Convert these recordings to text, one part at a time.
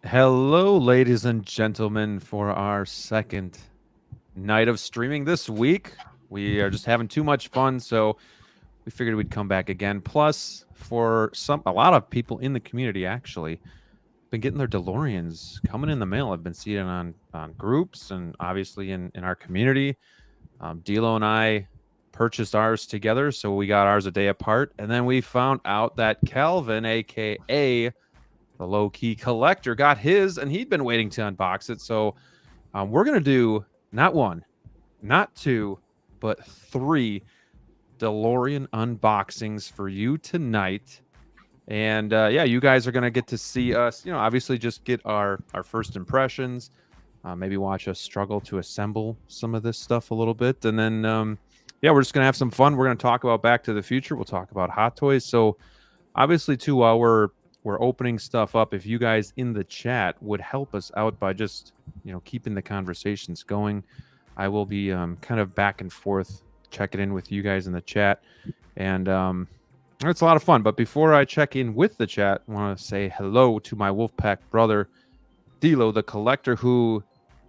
Hello, ladies and gentlemen, for our second night of streaming this week. We are just having too much fun, so we figured we'd come back again. Plus, for a lot of people in the community, actually, been getting their DeLoreans coming in the mail. I've been seeing it on groups and obviously in our community. DLO and I purchased ours together, so we got ours a day apart, and then we found out that Calvin, aka the LoKey Collector, got his, and he'd been waiting to unbox it. So we're going to do not one, not two, but 3 DeLorean unboxings for you tonight. And yeah, you guys are going to get to see us, obviously just get our first impressions, maybe watch us struggle to assemble some of this stuff a little bit. And then, yeah, we're just going to have some fun. We're going to talk about Back to the Future. We'll talk about Hot Toys. So obviously, too, while we're opening stuff up, if you guys in the chat would help us out by just keeping the conversations going, I will be kind of back and forth checking in with you guys in the chat, and it's a lot of fun. But before I check in with the chat, I want to say hello to my Wolfpack brother DLO The Collector, who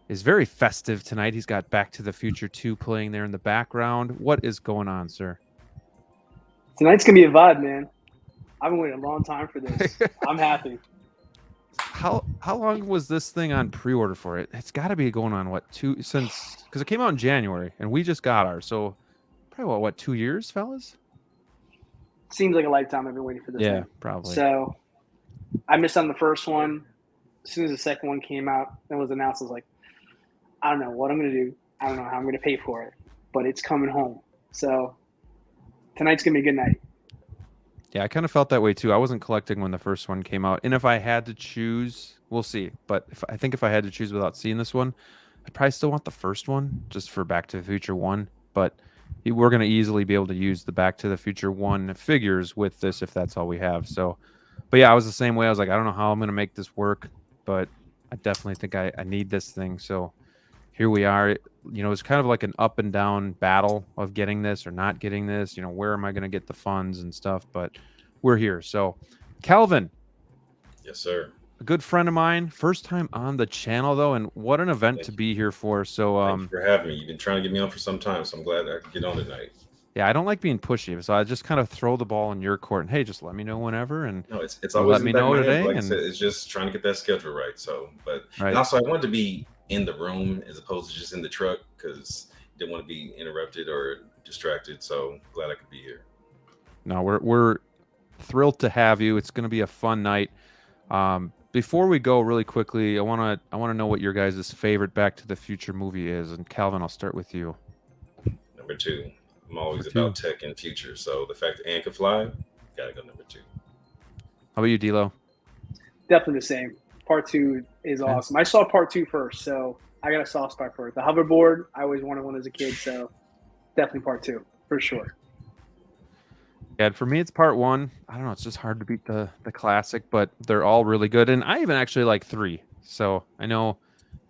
is very festive tonight. He's got Back to the Future 2 playing there in the background. What is going on, sir? Tonight's gonna be a vibe, man. I've been waiting a long time for this. I'm happy. How long was this thing on pre-order for? It's got to be going on because it came out in January and we just got ours. So probably what 2 years, fellas? Seems like a lifetime I've been waiting for this. Yeah, thing. probably. So I missed on the first one. As soon as the second one came out and was announced, I was like, I don't know what I'm gonna do. I don't know how I'm gonna pay for it, but it's coming home. So tonight's gonna be a good night. Yeah, I kind of felt that way too. I wasn't collecting when the first one came out, and if I had to choose, we'll see. But I think if I had to choose without seeing this one, I'd probably still want the first one just for Back to the Future 1. But we're going to easily be able to use the Back to the Future 1 figures with this if that's all we have. So, but yeah, I was the same way. I was like, I don't know how I'm going to make this work, but I definitely think I need this thing. So here we are. It's kind of like an up and down battle of getting this or not getting this. Where am I going to get the funds and stuff? But we're here. So, Calvin. Yes, sir. A good friend of mine. First time on the channel, though, and what an event to be here for. So, thank you for having me. You've been trying to get me on for some time, so I'm glad I could get on tonight. Yeah, I don't like being pushy, so I just kind of throw the ball in your court and hey, just let me know whenever. And no, it's always let me know today. Like I said, it's just trying to get that schedule right. So, and also I wanted to be in the room as opposed to just in the truck because I didn't want to be interrupted or distracted. So glad I could be here. No, we're thrilled to have you. It's going to be a fun night. Before we go, really quickly, I want to know what your guys' favorite Back to the Future movie is. And Calvin, I'll start with you. Number 2. I'm always about tech and future. So the fact that Ann can fly, gotta go number 2. How about you, D'Lo? Definitely the same. Part 2 is awesome. I saw part 2 first, so I got a soft spot for it. The hoverboard, I always wanted one as a kid, so definitely part 2 for sure. Yeah, for me, it's part 1. I don't know. It's just hard to beat the classic, but they're all really good. And I even actually like 3. So I know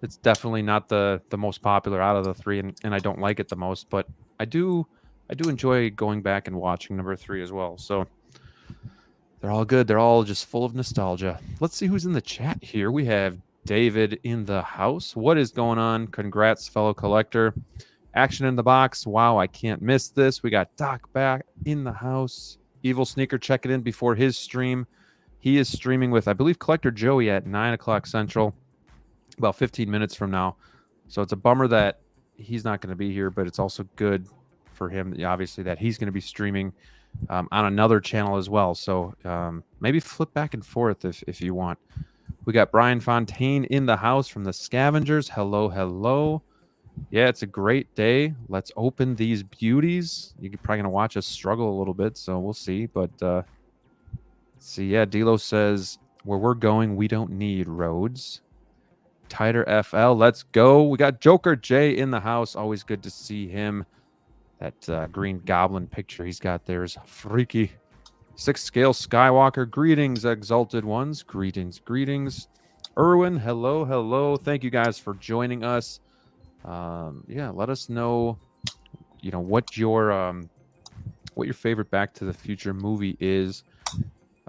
it's definitely not the most popular out of the 3, and I don't like it the most, but I do enjoy going back and watching number 3 as well. So they're all good. They're all just full of nostalgia. Let's see who's in the chat here. We have David in the house. What is going on? Congrats, fellow collector. Action in the box. Wow, I can't miss this. We got Doc back in the house. Evil Sneaker checking in before his stream. He is streaming with, I believe, Collector Joey at 9 o'clock Central, about 15 minutes from now. So it's a bummer that he's not going to be here, but it's also good for him, obviously, that he's going to be streaming on another channel as well. So maybe flip back and forth if you want. We got Brian Fontaine in the house from the Scavengers. Hello, hello. Yeah, it's a great day. Let's open these beauties. You're probably going to watch us struggle a little bit, so we'll see. But see, yeah, D'Lo says, where we're going, we don't need roads. Tighter FL. Let's go. We got Joker J in the house. Always good to see him. That Green Goblin picture he's got there is freaky. 6 Scale Skywalker. Greetings, Exalted Ones. Greetings, greetings. Erwin, hello, hello. Thank you guys for joining us. Yeah, let us know, what your favorite Back to the Future movie is.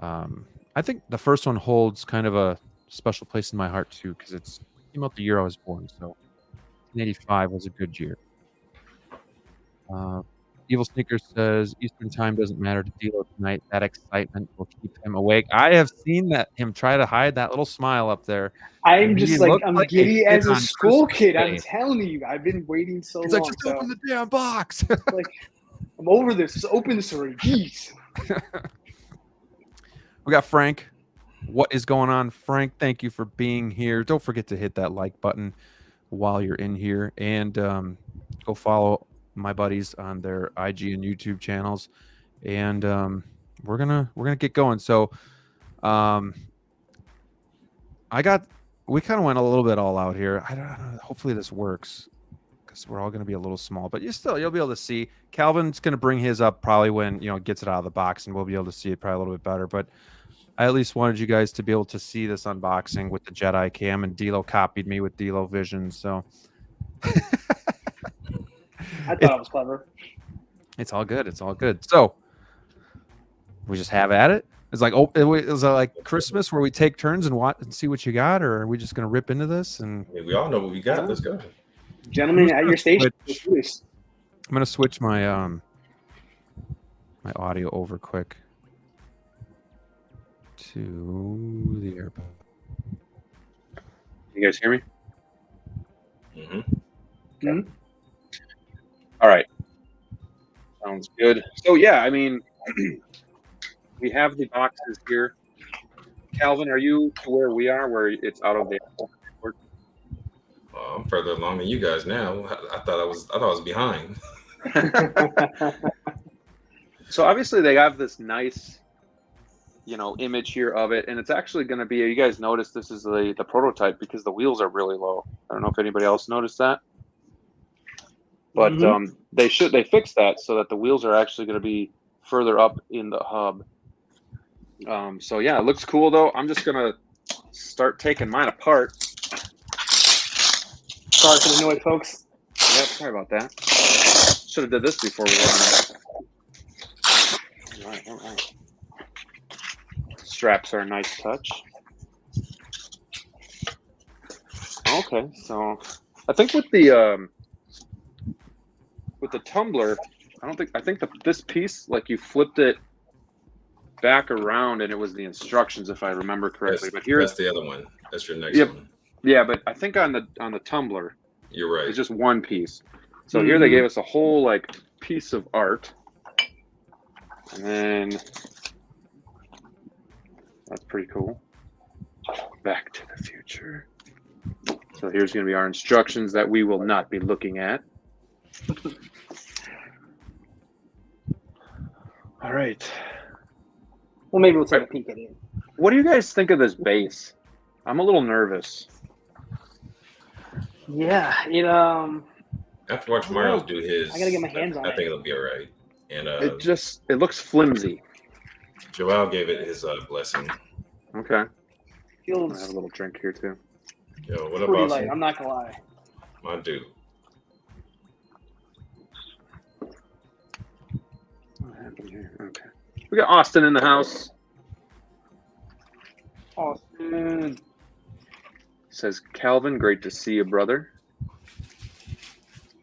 I think the first one holds kind of a special place in my heart too, because it came out the year I was born. So 1985 was a good year. Evil Sneaker says Eastern time doesn't matter to DLO tonight. That excitement will keep him awake. I have seen him try to hide that little smile up there. I'm just like, I'm giddy as a school kid. I'm Day. telling you, I've been waiting so long. It's like, just open the damn box. Like, I'm over this. Just open this already. Jeez. We got Frank. What is going on, Frank? Thank you for being here. Don't forget to hit that like button while you're in here, and go follow my buddies on their IG and YouTube channels. And we're gonna get going. So we kind of went a little bit all out here. I don't know. Hopefully this works, because we're all going to be a little small, but you'll be able to see. Calvin's going to bring his up probably when gets it out of the box, and we'll be able to see it probably a little bit better. But I at least wanted you guys to be able to see this unboxing with the Jedi cam, and DLO copied me with DLO Vision. So I thought it was clever. It's all good. It's all good. So we just have at it. It's like, is it like Christmas where we take turns and watch and see what you got, or are we just gonna rip into this? And we all know what we got. Let's go, gentlemen, at your station. I'm gonna switch my my audio over quick to the AirPod. You guys hear me? Mm-hmm. Mm-hmm. All right. Sounds good. So yeah, I mean, we have the boxes here. Calvin, are you to where we are, where it's out of the airport? I'm further along than you guys now. I thought I was behind. So obviously they have this nice, image here of it, and it's actually going to be. You guys notice this is the prototype because the wheels are really low. I don't know if anybody else noticed that, but they fixed that so that the wheels are actually going to be further up in the hub. So yeah, it looks cool though. I'm just gonna start taking mine apart. Sorry for the noise, folks. Yep, sorry about that. Should have did this before we went. All right. Straps are a nice touch. Okay, so I think with the tumbler, I think this piece, like, you flipped it back around and it was the instructions, if I remember correctly. But here, that's the other one. That's your next one. Yeah, but I think on the tumbler, you're right. It's just one piece. So here they gave us a whole like piece of art, and then that's pretty cool. Back to the Future. So here's going to be our instructions that we will not be looking at. All right. Well, maybe we'll take a peek at it. What do you guys think of this base? I'm a little nervous. Yeah, after watch Miles do his, I gotta get my hands on it. I think it'll be all right. And it looks flimsy. Joel gave it his blessing. Okay. Feels I have a little drink here too. Yo, what pretty about light. I'm not gonna lie. My dude. What happened here? Okay. We got Austin in the house. Austin says, Calvin, great to see you, brother.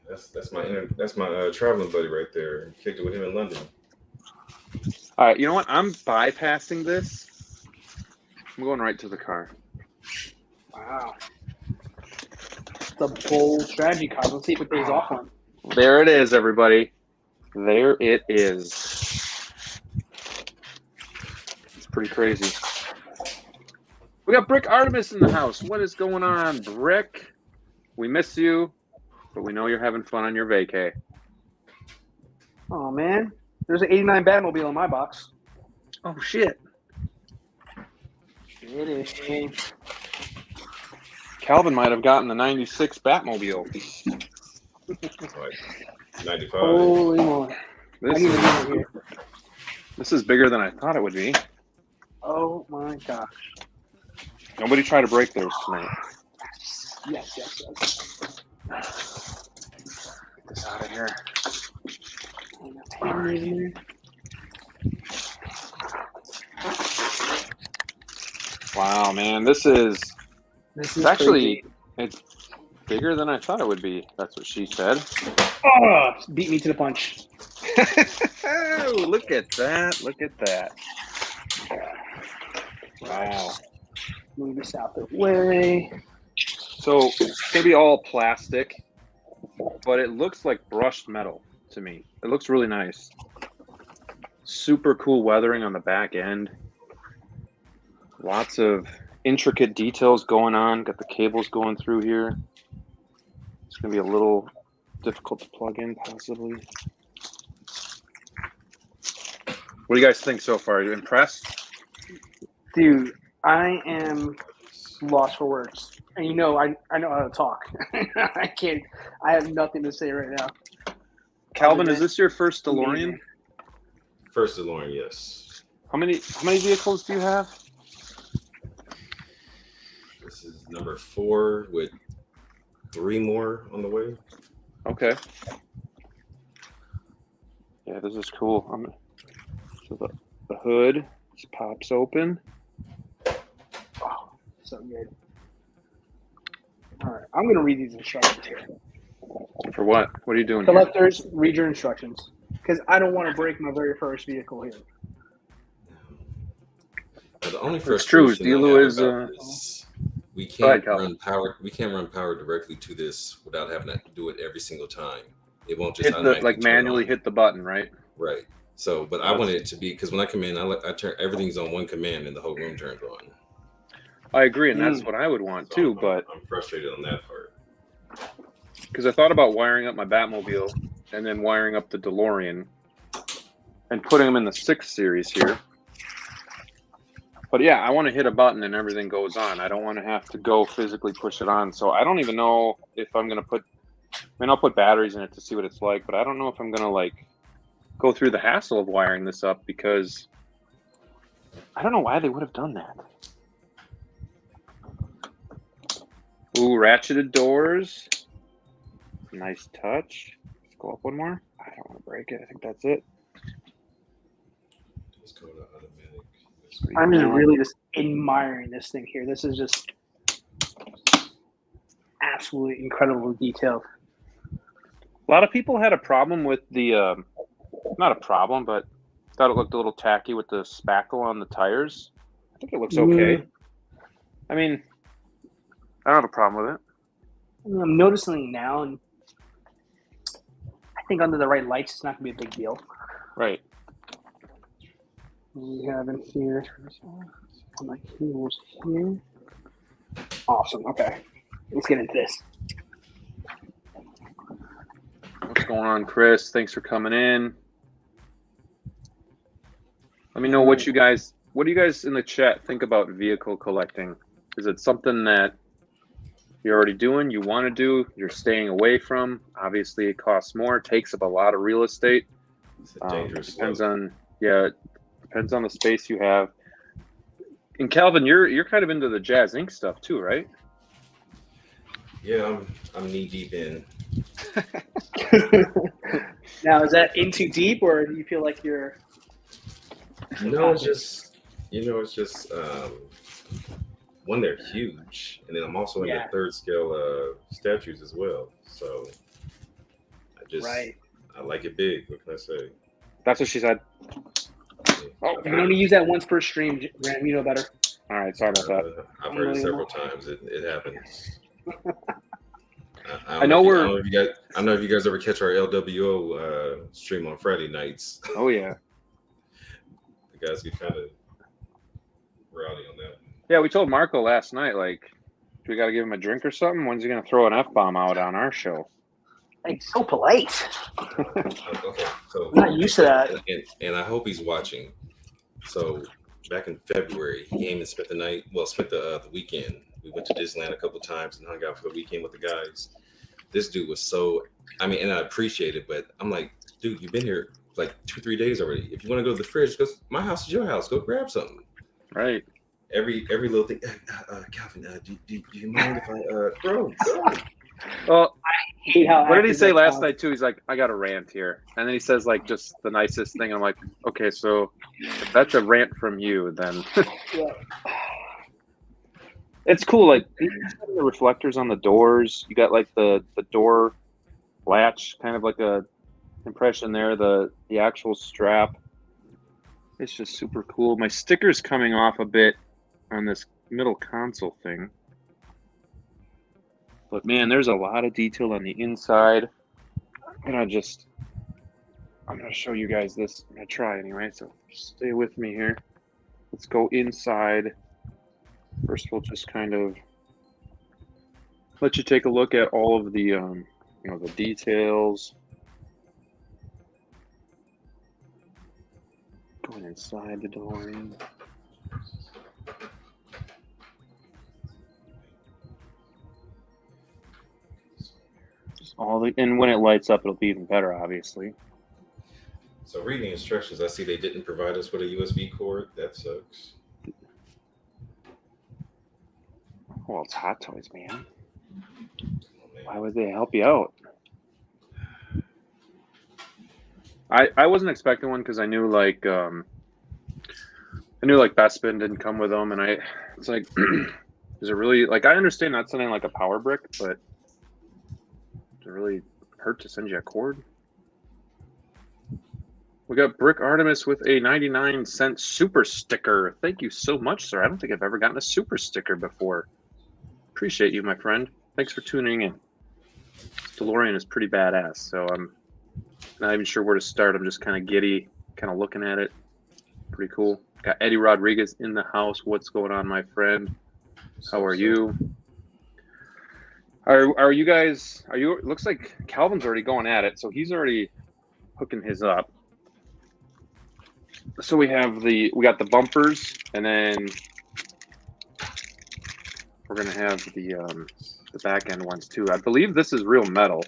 That's my traveling buddy right there. Kicked it with him in London. All right, you know what? I'm bypassing this. I'm going right to the car. Wow. It's a bold strategy card. Let's see if it pays off one. There it is, everybody. There it is. It's pretty crazy. We got Brick Artemis in the house. What is going on, Brick? We miss you, but we know you're having fun on your vacay. Oh, man. There's an 89 Batmobile in my box. Oh, shit. It is. Calvin might have gotten the 96 Batmobile. Like 95. Holy moly. I need to be in here. This is bigger than I thought it would be. Oh my gosh. Nobody try to break theirs tonight. Yes. Get this out of here. Wow, man, this is actually crazy. it's bigger than I thought it would be. That's what she said. Oh, beat me to the punch. Oh, look at that! Look at that! Wow. Move this out the way. So it's gonna be all plastic, but it looks like brushed metal to me. It looks really nice. Super cool weathering on the back end. Lots of intricate details going on. Got the cables going through here. It's gonna be a little difficult to plug in, possibly. What do you guys think so far? Are you impressed? Dude, I am lost for words. And you know, I know how to talk. I have nothing to say right now. Calvin, is this your first DeLorean? First DeLorean, yes. How many vehicles do you have? This is number 4 with 3 more on the way. Okay. Yeah, this is cool. So the hood just pops open. Oh, so good. All right, I'm going to read these instructions here. For what? What are you doing here? Collectors, read your instructions. Because I don't want to break my very first vehicle here. The only It's true. DLO is we can't run power. We can't run power directly to this without having to do it every single time. It won't just manually hit the button, right? Right. So, but I wanted it to be, because when I come in, I turn everything's on one command and the whole room turns on. I agree, and that's what I would want too. But I'm frustrated on that part. Because I thought about wiring up my Batmobile and then wiring up the DeLorean and putting them in the 6 series here. But yeah, I want to hit a button and everything goes on. I don't want to have to go physically push it on. So I don't even know if I'm going to put, I'll put batteries in it to see what it's like, but I don't know if I'm going to like go through the hassle of wiring this up, because I don't know why they would have done that. Ooh, ratcheted doors. Nice touch. Let's go up one more. I don't want to break it. I think that's it. Let's go to automatic. I'm just really just admiring this thing here. This is just absolutely incredible detail. A lot of people had a problem with the, not a problem, but thought it looked a little tacky with the spackle on the tires. I think it looks okay. I mean, I don't have a problem with it. I'm noticing now, and I think under the right lights, it's not going to be a big deal. Right. We have in here, my cables here. Awesome. Okay. Let's get into this. What's going on, Chris? Thanks for coming in. Let me know what do you guys in the chat think about vehicle collecting? Is it something that you're already doing, you want to do, you're staying away from? Obviously, it costs more, it takes up a lot of real estate. It's a dangerous depends on the space you have. And Calvin, you're kind of into the Jazz Inc. stuff too, right? Yeah, I'm knee deep in. Now, is that in too deep, or do you feel like you're? No, it's just one, they're huge, and then I'm also into third scale statues as well. So I like it big. What can I say? That's what she said. Oh, you can only use that once per stream, Graham. You know better. All right, sorry about that. I've heard it several times. It happens. I know if you guys ever catch our LWO stream on Friday nights. Oh yeah. The guys get kind of rowdy on that. Yeah, we told Marco last night, like, do we got to give him a drink or something? When's he going to throw an F-bomb out on our show? He's so polite. Okay, so I'm not used to that. And I hope he's watching. So back in February. He came and spent the night. Well, spent the weekend. We went to Disneyland a couple of times and hung out for the weekend with the guys. This dude was so. I mean, and I appreciate it, but I'm like, dude, you've been here like 2-3 days already. If you want to go to the fridge, go. My house is your house. Go grab something. Right. Every little thing. Calvin, do you mind if I bro? Go. Well, Hate how what did he active say that last sounds. night too? He's like, I got a rant here, and then he says like just the nicest thing. I'm like, okay, so if that's a rant from you, then Yeah. it's cool. Like the reflectors on the doors, you got like the door latch, kind of like a impression there. The actual strap, it's just super cool. My sticker's coming off a bit on this middle console thing. But man, there's a lot of detail on the inside. And I'm going to show you guys this. I'm going to try anyway, so stay with me here. Let's go inside. First, we'll just kind of let you take a look at all of the, the details. Going inside the DeLorean. And when it lights up, it'll be even better, obviously. So reading instructions, I see they didn't provide us with a USB cord. That sucks. Well, it's Hot Toys, man. Why would they help you out? I wasn't expecting one because I knew like Bespin didn't come with them, and it's like, is it really like I understand not sending like a power brick, but does it really hurt to send you a cord? We got Brick Artemis with a 99-cent super sticker. Thank you so much, sir. I don't think I've ever gotten a super sticker before. Appreciate you, my friend. Thanks for tuning in. DeLorean is pretty badass, so I'm not even sure where to start. I'm just kind of giddy, kind of looking at it. Pretty cool. Got Eddie Rodriguez in the house. What's going on, my friend? How are you? Are you guys? It looks like Calvin's already going at it, so he's already hooking his up. So we got the bumpers, and then we're gonna have the back end ones too. I believe this is real metal,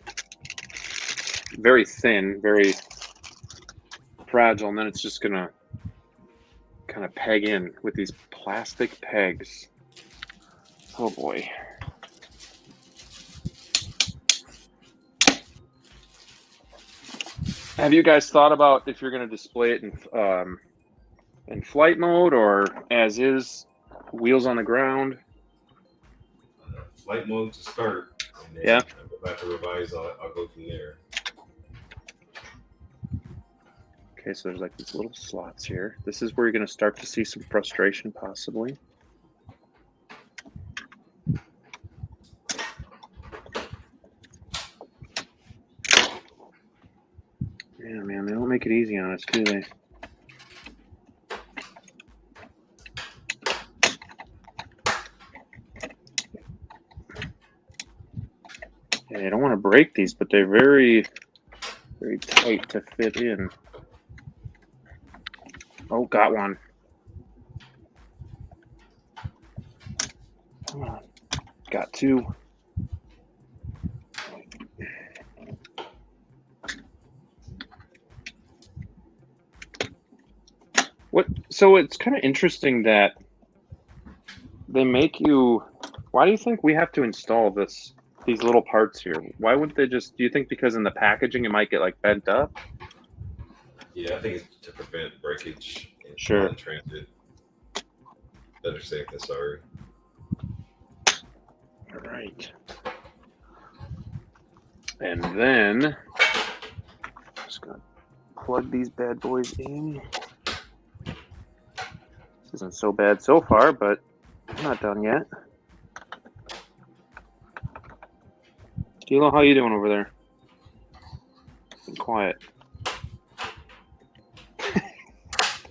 very thin, very fragile, and then it's just gonna kind of peg in with these plastic pegs. Oh boy. Have you guys thought about if you're going to display it in flight mode or as is, wheels on the ground? Flight mode to start. And then Yeah. I'll go back to revise. I'll go from there. Okay, so there's like these little slots here. This is where you're going to start to see some frustration, possibly. Yeah, man, they don't make it easy on us, do they? Yeah, I don't want to break these, but they're very, very tight to fit in. Oh, got one. Come on. Got two. So it's kind of interesting that they make you. Why do you think we have to install these little parts here? Why wouldn't they just? Do you think because in the packaging it might get like bent up? Yeah, I think it's to prevent breakage Sure. in transit. Better safe than sorry. All right. And then just gonna plug these bad boys in. This isn't so bad so far, but I'm not done yet. DLO, how you doing over there? Been quiet. Yeah,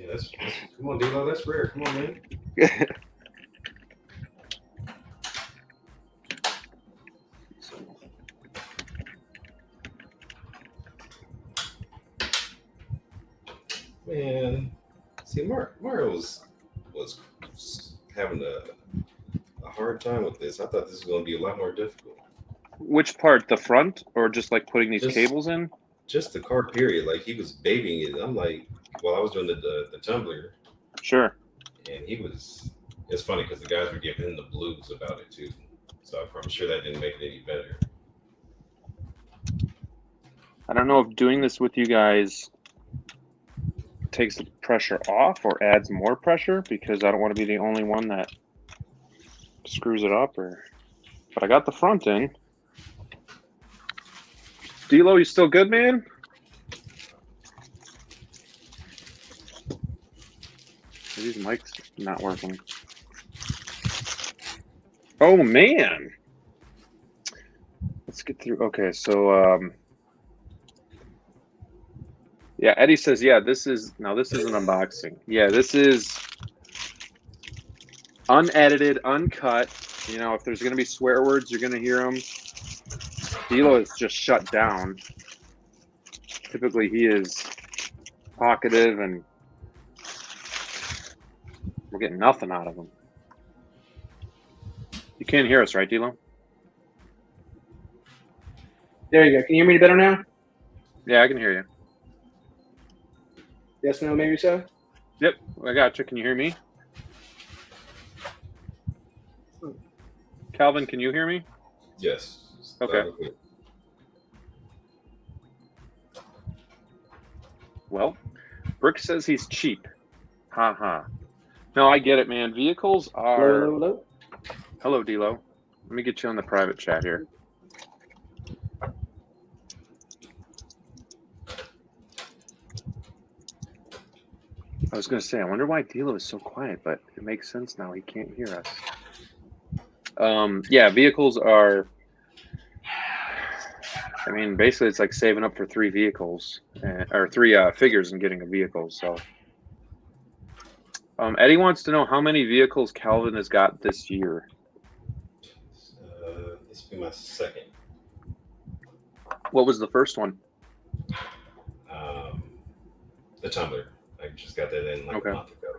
that's come on, DLO, that's rare. Come on, man. Man, see, Mario's was having a hard time with this. I thought this was going to be a lot more difficult. Which part? The front, or just like putting these Just- cables in? Just the car, period. Like he was babying it. I'm like, while I was doing the tumbler, Sure. and he was. It's funny because the guys were giving him the blues about it too. So I'm sure that didn't make it any better. I don't know if doing this with you guys takes the pressure off or adds more pressure, because I don't want to be the only one that screws it up. But I got the front in. DLO, you still good, man? These mics not working. Oh man. Let's get through. Okay, so yeah, Eddie says, yeah, this is an unboxing. Yeah, this is unedited, uncut. You know, if there's going to be swear words, you're going to hear them. DLO is just shut down. Typically, he is talkative, and we're getting nothing out of him. You can't hear us, right, DLO? There you go. Can you hear me better now? Yeah, I can hear you. Yes, no, maybe so. Yep, I got you. Can you hear me? Calvin, can you hear me? Yes. Okay. Well, Brick says he's cheap. Ha ha. No, I get it, man. Vehicles are... Hello. Hello, D-Lo. Let me get you on the private chat here. I was going to say, I wonder why D-Lo is so quiet, but it makes sense now. He can't hear us. Yeah, vehicles are... I mean, basically, it's like saving up for 3 vehicles, or 3 figures and getting a vehicle. So, Eddie wants to know how many vehicles Calvin has got this year. This will be my second. What was the first one? The tumbler. I just got that in like Okay. a month ago.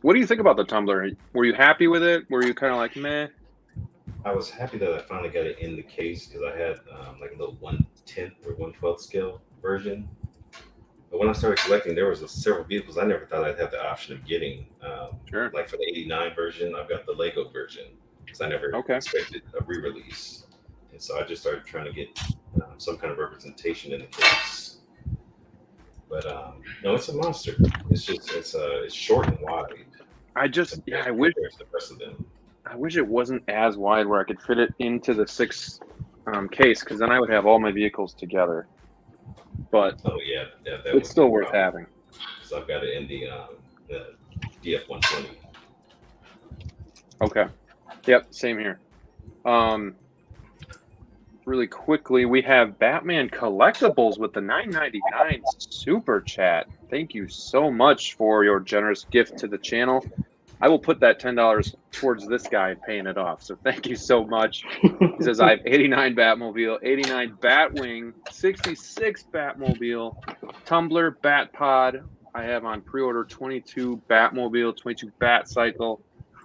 What do you think about the tumbler? Were you happy with it? Were you kind of like, meh? I was happy that I finally got it in the case because I had like a little 1/10 or 1/12 scale version. But when I started collecting, there was several vehicles I never thought I'd have the option of getting. Sure. Like for the '89 version, I've got the Lego version because I never expected a re-release, and so I just started trying to get some kind of representation in the case. But no, it's a monster. It's just it's short and wide. I wish the rest of them. I wish it wasn't as wide where I could fit it into the 6 case, because then I would have all my vehicles together. But oh yeah, that it's still worth having. So I've got it in the DF-120. Okay. Yep, same here. Really quickly, we have Batman Collectibles with the $9.99 super chat. Thank you so much for your generous gift to the channel. I will put that $10 towards this guy paying it off. So thank you so much. He says, I have 89 Batmobile, 89 Batwing, 66 Batmobile, Tumbler, Batpod. I have on pre-order 22 Batmobile, 22 Batcycle,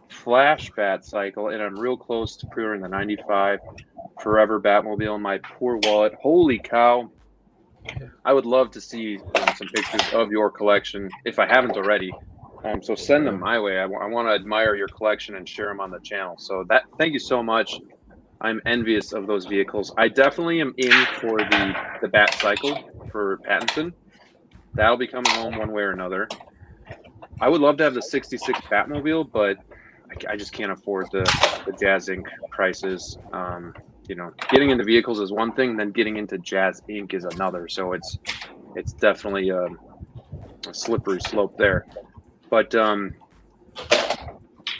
Flash Batcycle, and I'm real close to pre-ordering the 95 Forever Batmobile in my poor wallet. Holy cow. I would love to see some pictures of your collection if I haven't already. So send them my way. I want to admire your collection and share them on the channel. So thank you so much. I'm envious of those vehicles. I definitely am in for the Batcycle for Pattinson. That'll be coming home one way or another. I would love to have the 66 Batmobile, but I just can't afford the Jazz Inc. prices. You know, getting into vehicles is one thing, then getting into Jazz Inc. is another. So it's definitely a slippery slope there. But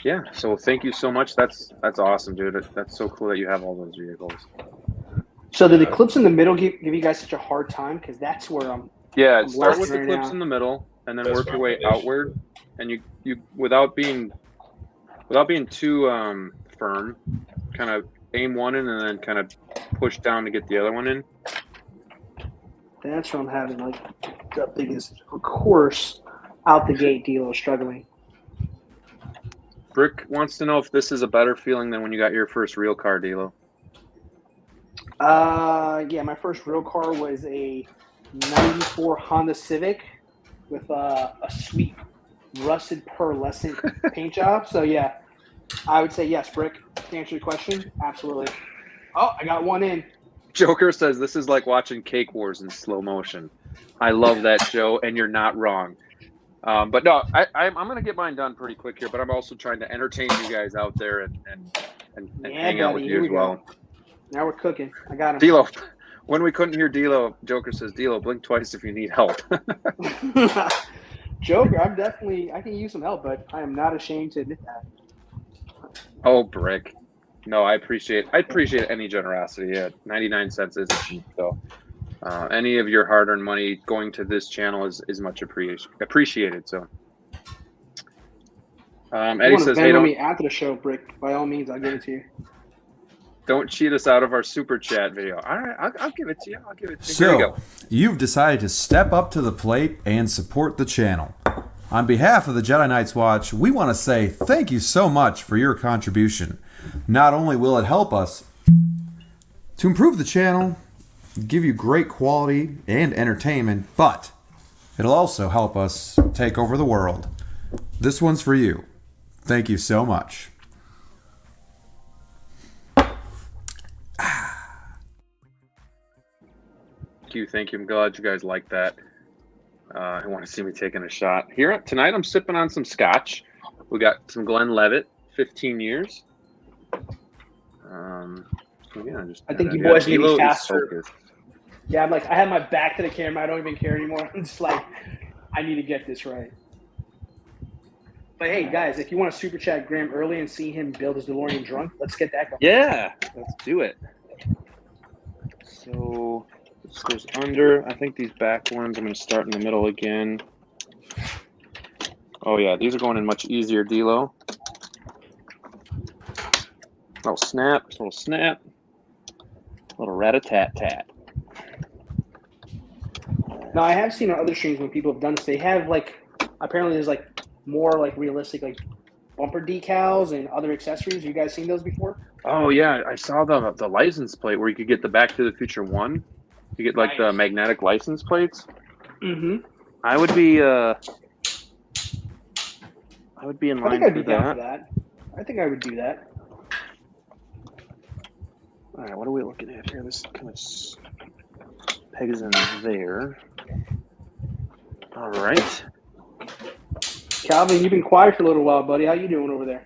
yeah, so thank you so much. That's awesome, dude. That's so cool that you have all those vehicles. So did the clips in the middle give you guys such a hard time? Because that's where I'm. Yeah, start with lost the right clips now. in the middle, and then That's work your my way foundation. outward. And you without being too firm, kind of aim one in and then kind of push down to get the other one in. That's where I'm having like the biggest, of course, out the gate deal of struggling. Brick wants to know if this is a better feeling than when you got your first real car, DLO. Yeah, my first real car was a 94 Honda Civic with a sweet rusted pearlescent paint job. So yeah, I would say yes, Brick. To answer your question, absolutely. Oh, I got one in. Joker says this is like watching Cake Wars in slow motion. I love that show, and you're not wrong. But no, I'm going to get mine done pretty quick here, but I'm also trying to entertain you guys out there and hang out with buddy, you as well. Now we're cooking. I got him. DLO, when we couldn't hear DLO, Joker says, DLO, blink twice if you need help. Joker, I can use some help, but I am not ashamed to admit that. Oh, Brick. No, I appreciate any generosity. Yeah, 99 cents isn't cheap, so any of your hard-earned money going to this channel is much appreciated. So, Eddie says, "Hey, don't me after the show, Brick. By all means, I'll give it to you. Don't cheat us out of our super chat video." All right, I'll give it to you. Here we So, go. you've decided to step up to the plate and support the channel. On behalf of the Jedi Knights Watch, we want to say thank you so much for your contribution. Not only will it help us to improve the channel, give you great quality and entertainment, but it'll also help us take over the world. This one's for you. Thank you so much. Thank you. I'm glad you guys like that. I want to see me taking a shot. Here tonight, I'm sipping on some scotch. We got some Glenlivet, 15 years. I think you boys need to be faster. Yeah, I have my back to the camera. I don't even care anymore. I'm just like, I need to get this right. But hey, guys, if you want to super chat Graham early and see him build his DeLorean drunk, let's get that going. Yeah, let's do it. So this goes under. I think these back ones, I'm going to start in the middle again. Oh, yeah, these are going in much easier, DLO. Little snap, little rat-a-tat-tat. Now, I have seen on other streams when people have done this, they have apparently there's more realistic bumper decals and other accessories. You guys seen those before? Oh yeah, I saw the license plate where you could get the Back to the Future 1. You get Nice. the magnetic license plates. Mm-hmm. I would be in I line think I'd be for down for that. that. I think I would do that. All right, what are we looking at here? This kind of pegs in there. All right. Calvin, you've been quiet for a little while, buddy. How you doing over there?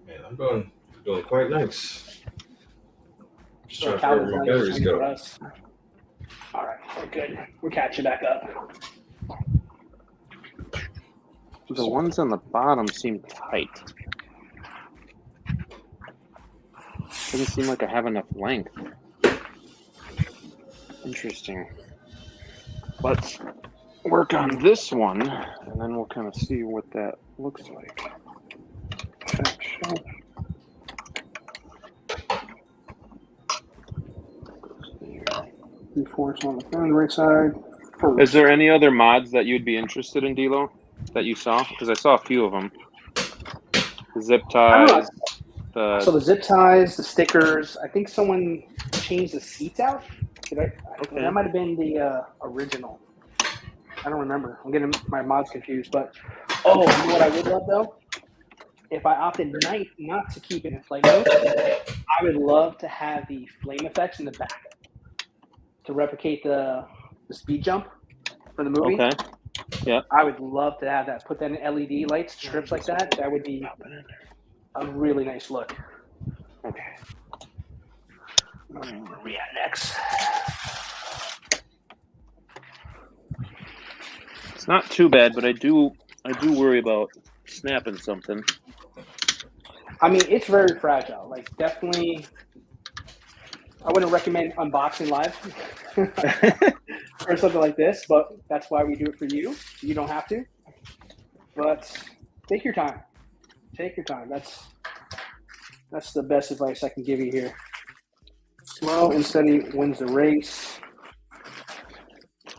Man, I'm doing quite nice. Just trying to Calvin's figure out on where the batteries screen for go. us. All right, we're good. We're catching back up. The ones on the bottom seem tight. Doesn't seem like I have enough length. Interesting. Let's work on this one, and then we'll kind of see what that looks like. Reinforce on the right side. Is there any other mods that you'd be interested in, DLO, that you saw? Because I saw a few of them. The zip ties. So the zip ties, the stickers. I think someone changed the seats out. Okay. That might have been the original. I don't remember. I'm getting my mods confused. But you know what I would love though? If I opted not to keep it in flight mode, I would love to have the flame effects in the back to replicate the speed jump for the movie. Okay. Yeah. I would love to have that. Put that in LED lights, strips like that. That would be a really nice look. Okay. Where are we at next? It's not too bad, but I do worry about snapping something. I mean, it's very fragile. Definitely, I wouldn't recommend unboxing live or something like this, but that's why we do it for you. You don't have to. But take your time. Take your time. That's the best advice I can give you here. Slow and steady wins the race.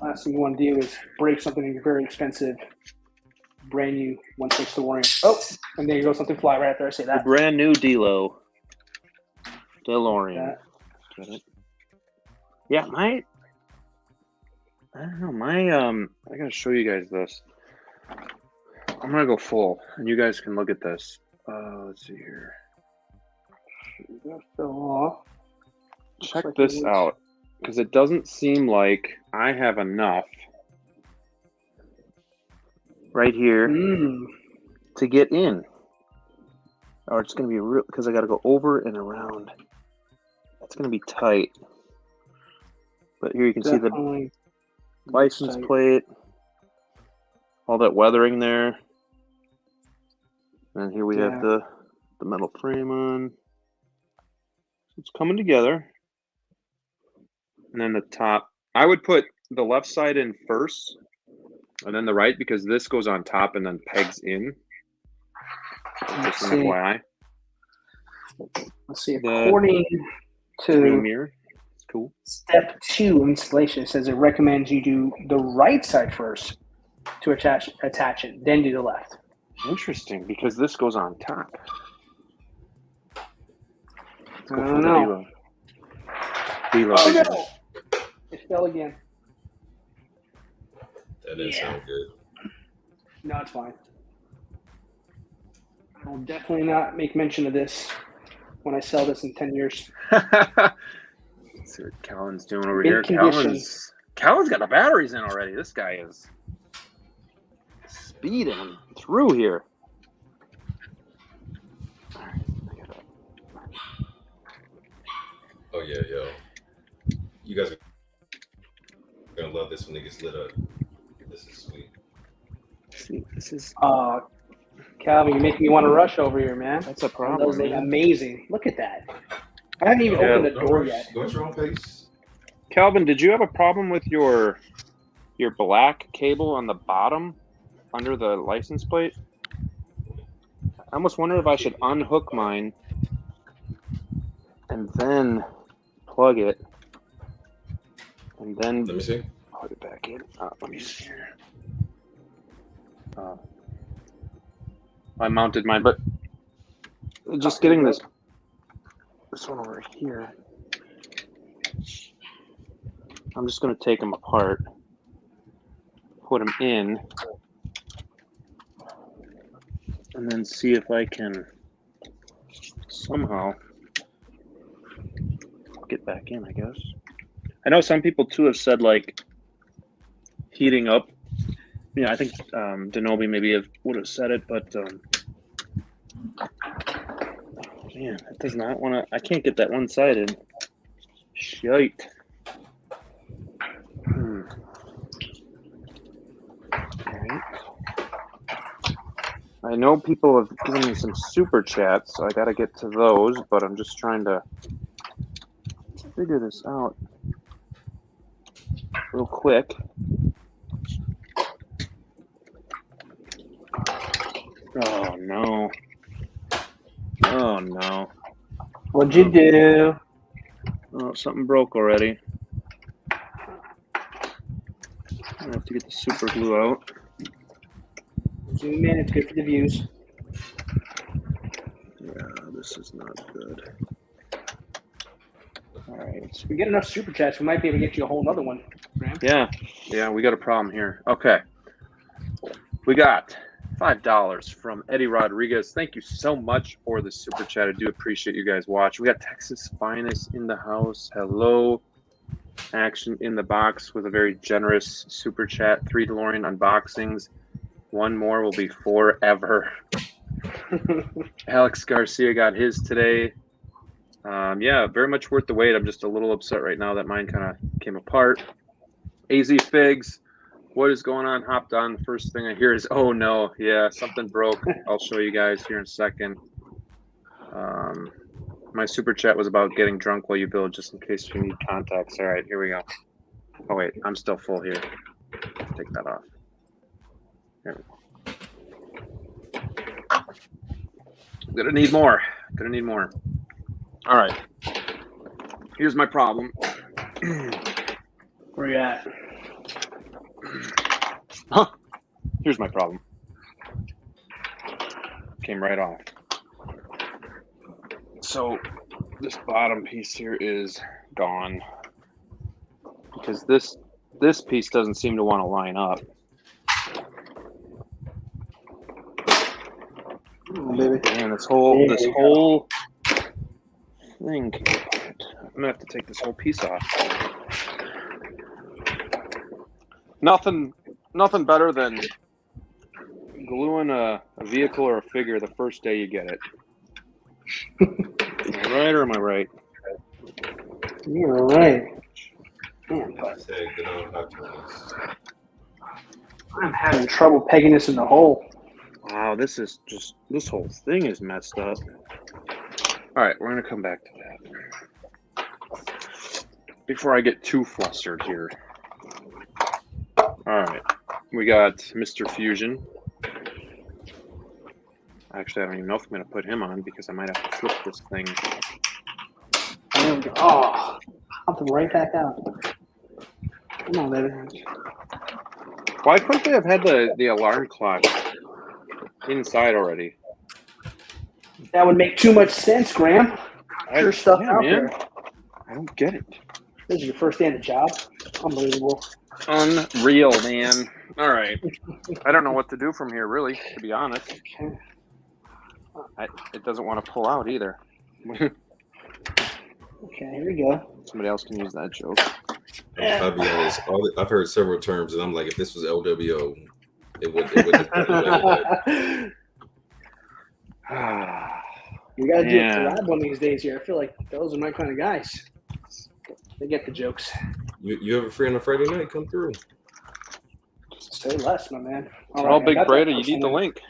Last thing you want to do is break something very expensive brand new 1/6 DeLorean. Oh, and there you go, something fly right after I say A that. brand new DLO DeLorean. Get it? Yeah, I don't know. I gotta show you guys this. I'm gonna go full, and you guys can look at this. Let's see here. That fell off. Check like this it was- out, because it doesn't seem like I have enough right here to get in. Or it's gonna be real, because I gotta go over and around. It's gonna be tight. But here you can see the Definitely license tight. plate, all that weathering there. And here we Yeah. have the metal frame on. It's coming together. And then the top. I would put the left side in first, and then the right, because this goes on top and then pegs in. Just an see. FYI. Let's see. The According Real to mirror. It's cool. step 2 installation, it says it recommends you do the right side first to attach it, then do the left. Interesting, because this goes on top. Let's I go don't for the know. DLO. Oh no! It fell again. That didn't sound good. No, it's fine. I will definitely not make mention of this when I sell this in 10 years. Let's see what Calvin's doing over here. condition. Calvin's got the batteries in already. This guy is speeding through here. Oh yeah, yo. You guys are gonna love this when it gets lit up. This is sweet. See, this is Calvin, you're making me want to rush over here, man. that's a That problem. was like Man. amazing. Look at that. I haven't even opened the door yet. Go at your own pace. Calvin, did you have a problem with your black cable on the bottom under the license plate? I almost wonder if I should unhook mine and then plug it and then Let me see. plug it back in. Let me see here. I mounted mine, but just getting this one over here. I'm just going to take them apart, put them in, and then see if I can somehow get back in, I guess. I know some people too have said like heating up. Yeah, I think Denobi maybe would have said it, but man, it does not want to. I can't get that one side in. Shite. Alright. I know people have given me some super chats, so I got to get to those, but I'm just trying to figure this out real quick. Oh no. Oh no. What'd you do? Oh, something broke already. I have to get the super glue out. Zoom in. It's good for the views. Yeah, this is not good. All right. If we get enough super chats, we might be able to get you a whole nother one, Graham. Yeah, we got a problem here. Okay. We got $5 from Eddie Rodriguez. Thank you so much for the super chat. I do appreciate you guys watching. We got Texas Finest in the house. Hello. Action in the box with a very generous super chat. 3 DeLorean unboxings. One more will be forever. Alex Garcia got his today. Yeah, very much worth the wait. I'm just a little upset right now that mine kind of came apart. AZ Figs, what is going on? Hopped on. The first thing I hear is, oh no, yeah, something broke. I'll show you guys here in a second. My super chat was about getting drunk while you build, just in case you need contacts. All right, here we go. Oh wait, I'm still full here. Take that off. There we go. Gonna need more. All right. Here's my problem. Where you at? Here's my problem. came right off. So this bottom piece here is gone because this piece doesn't seem to want to line up. Baby. And this whole thing came apart. I'm gonna have to take this whole piece off. Nothing better than gluing a vehicle or a figure the first day you get it. Am I right or am I right? You're right. Man, but Say good on hot dogs. I'm having trouble pegging this in the hole. Wow, this whole thing is messed up. All right, we're gonna come back to that before I get too flustered here. All right, we got Mr. Fusion. Actually, I don't even know if I'm gonna put him on because I might have to flip this thing. There we go. Oh, I'll come right back out. Come on, baby. Why couldn't they have had the alarm clock inside already? That would make too much sense, Graham. Your stuff out man. there. I don't get it. This is your first day on the job. Unbelievable. Unreal, man. All right. I don't know what to do from here, really, to be honest. Okay. It doesn't want to pull out either. Okay, here we go. Somebody else can use that joke. I'll be honest. I've heard several terms, and I'm like, if this was LWO, it would. Have You gotta do a Yeah. collab one of these days here. I feel like those are my kind of guys. They get the jokes. you ever free on a Friday night? Come through. Say less, my man. All right, I Big got Brady, that you need the person link.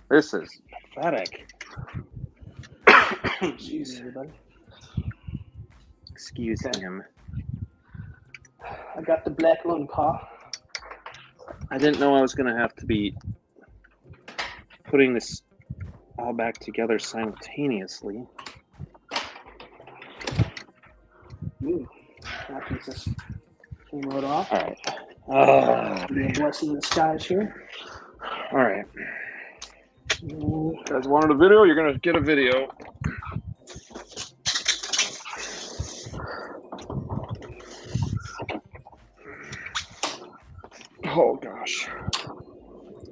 This is pathetic. in. Excuse me, everybody. Excuse him. I got the black lung car. I didn't know I was going to have to be putting this all back together simultaneously. Ooh, that piece just came right off. All right. Blessing in disguise here. All right. Ooh. You guys wanted a video? You're going to get a video. Oh, gosh.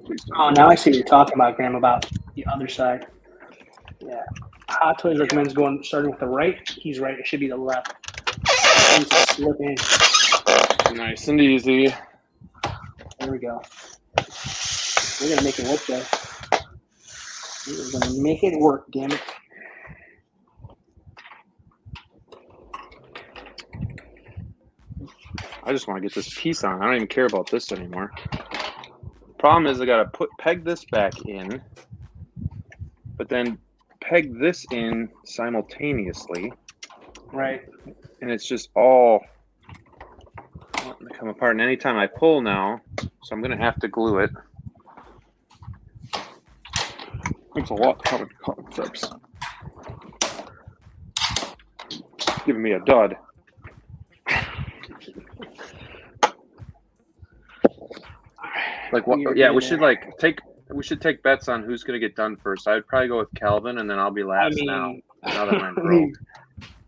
Please don't. Oh, now I see what you're talking about, Graham, about the other side. Yeah. Hot Toys recommends starting with the right. He's right. It should be the left. Slip in. Nice and easy. There we go. We're going to make it work, though. We're going to make it work, damn it. I just want to get this piece on. I don't even care about this anymore. Problem is I got to peg this back in, but then peg this in simultaneously. Right. And it's just all wanting to come apart. And anytime I pull now, so I'm going to have to glue it. It's a lot of concepts. It's giving me a dud. Like what? Yeah, we should take bets on who's going to get done first. I'd probably go with Calvin, and then I'll be last now that I'm broke.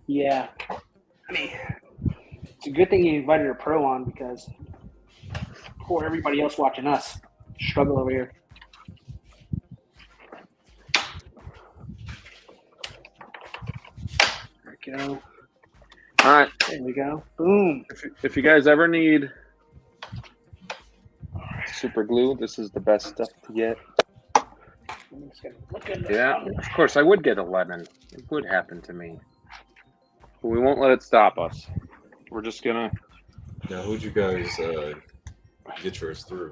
Yeah. I mean, it's a good thing you invited a pro on because poor everybody else watching us struggle over here. There we go. All right. There we go. Boom. If you guys ever need super glue, this is the best stuff to get. I'm just gonna look at this. Yeah, of course I would get a lemon. It would happen to me. But we won't let it stop us. We're just gonna. Now, who'd you guys get yours through?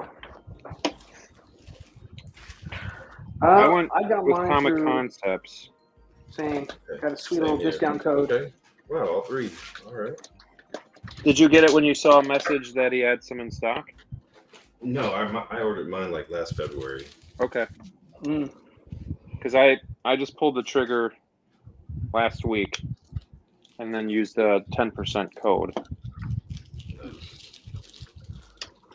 I went I got with mine Comic through Concepts. Same. Okay. Got a sweet Same little here. discount code. Okay. Wow, all three. All right. Did you get it when you saw a message that he had some in stock? No, I ordered mine like last February. Okay. Mm. Because I just pulled the trigger last week and then used a 10% code.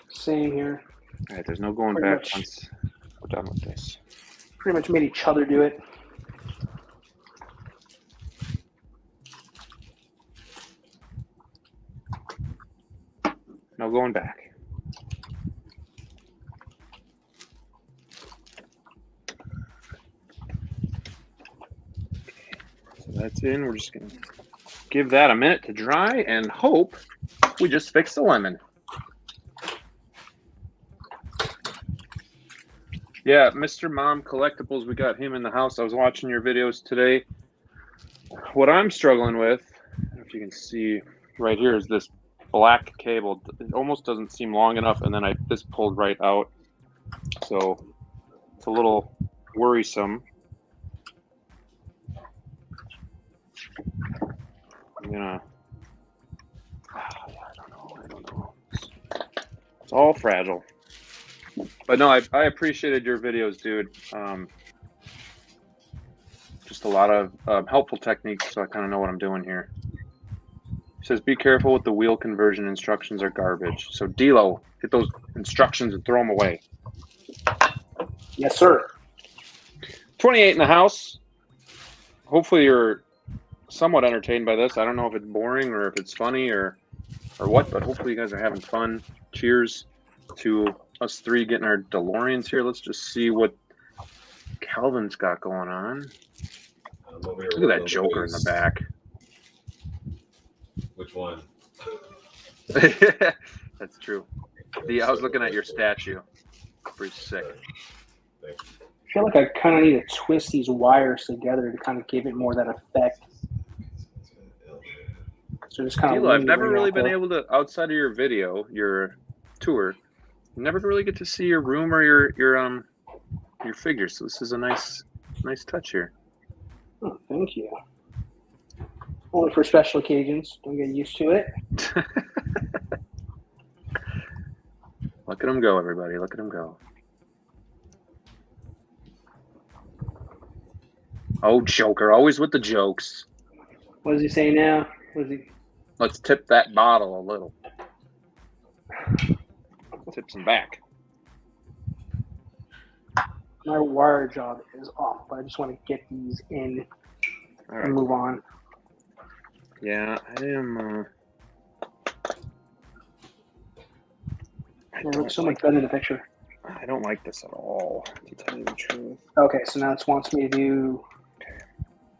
Same here. All right, there's no going Pretty back much. once we're done with this. pretty much made each other do it. No going back. So that's in. We're just going to give that a minute to dry and hope we just fixed the lemon. Yeah, Mr. Mom Collectibles, we got him in the house. I was watching your videos today. What I'm struggling with, I don't know if you can see right here, is this black cable. It almost doesn't seem long enough, and then this pulled right out. So it's a little worrisome. I'm gonna, I don't know. It's all fragile. But no, I appreciated your videos, dude. Just a lot of helpful techniques, so I kind of know what I'm doing here. It says, be careful with the wheel conversion instructions are garbage. So DLO, get those instructions and throw them away. Yes, sir. 28 in the house. Hopefully you're somewhat entertained by this. I don't know if it's boring or if it's funny or what, but hopefully you guys are having fun. Cheers to us three getting our DeLoreans here. Let's just see what Calvin's got going on. Look at that Joker in the back. Which one? That's true. I was looking at your statue. Pretty sick. Thank you. I feel like I kind of need to twist these wires together to kind of give it more of that effect. So just kind of. I've never really been able to, outside of your video, your tour, never really get to see your room or your figures. So this is a nice touch here. Oh, thank you. Only for special occasions. Don't get used to it. Look at him go, everybody. Look at him go. Oh, Joker. Always with the jokes. What does he say now? What is he? Let's tip that bottle a little. Tip some back. My wire job is off, but I just want to get these in and move on. Yeah, I am. It looks so much better in the picture. I don't like this at all, to tell you the truth. Okay, so now it wants me to do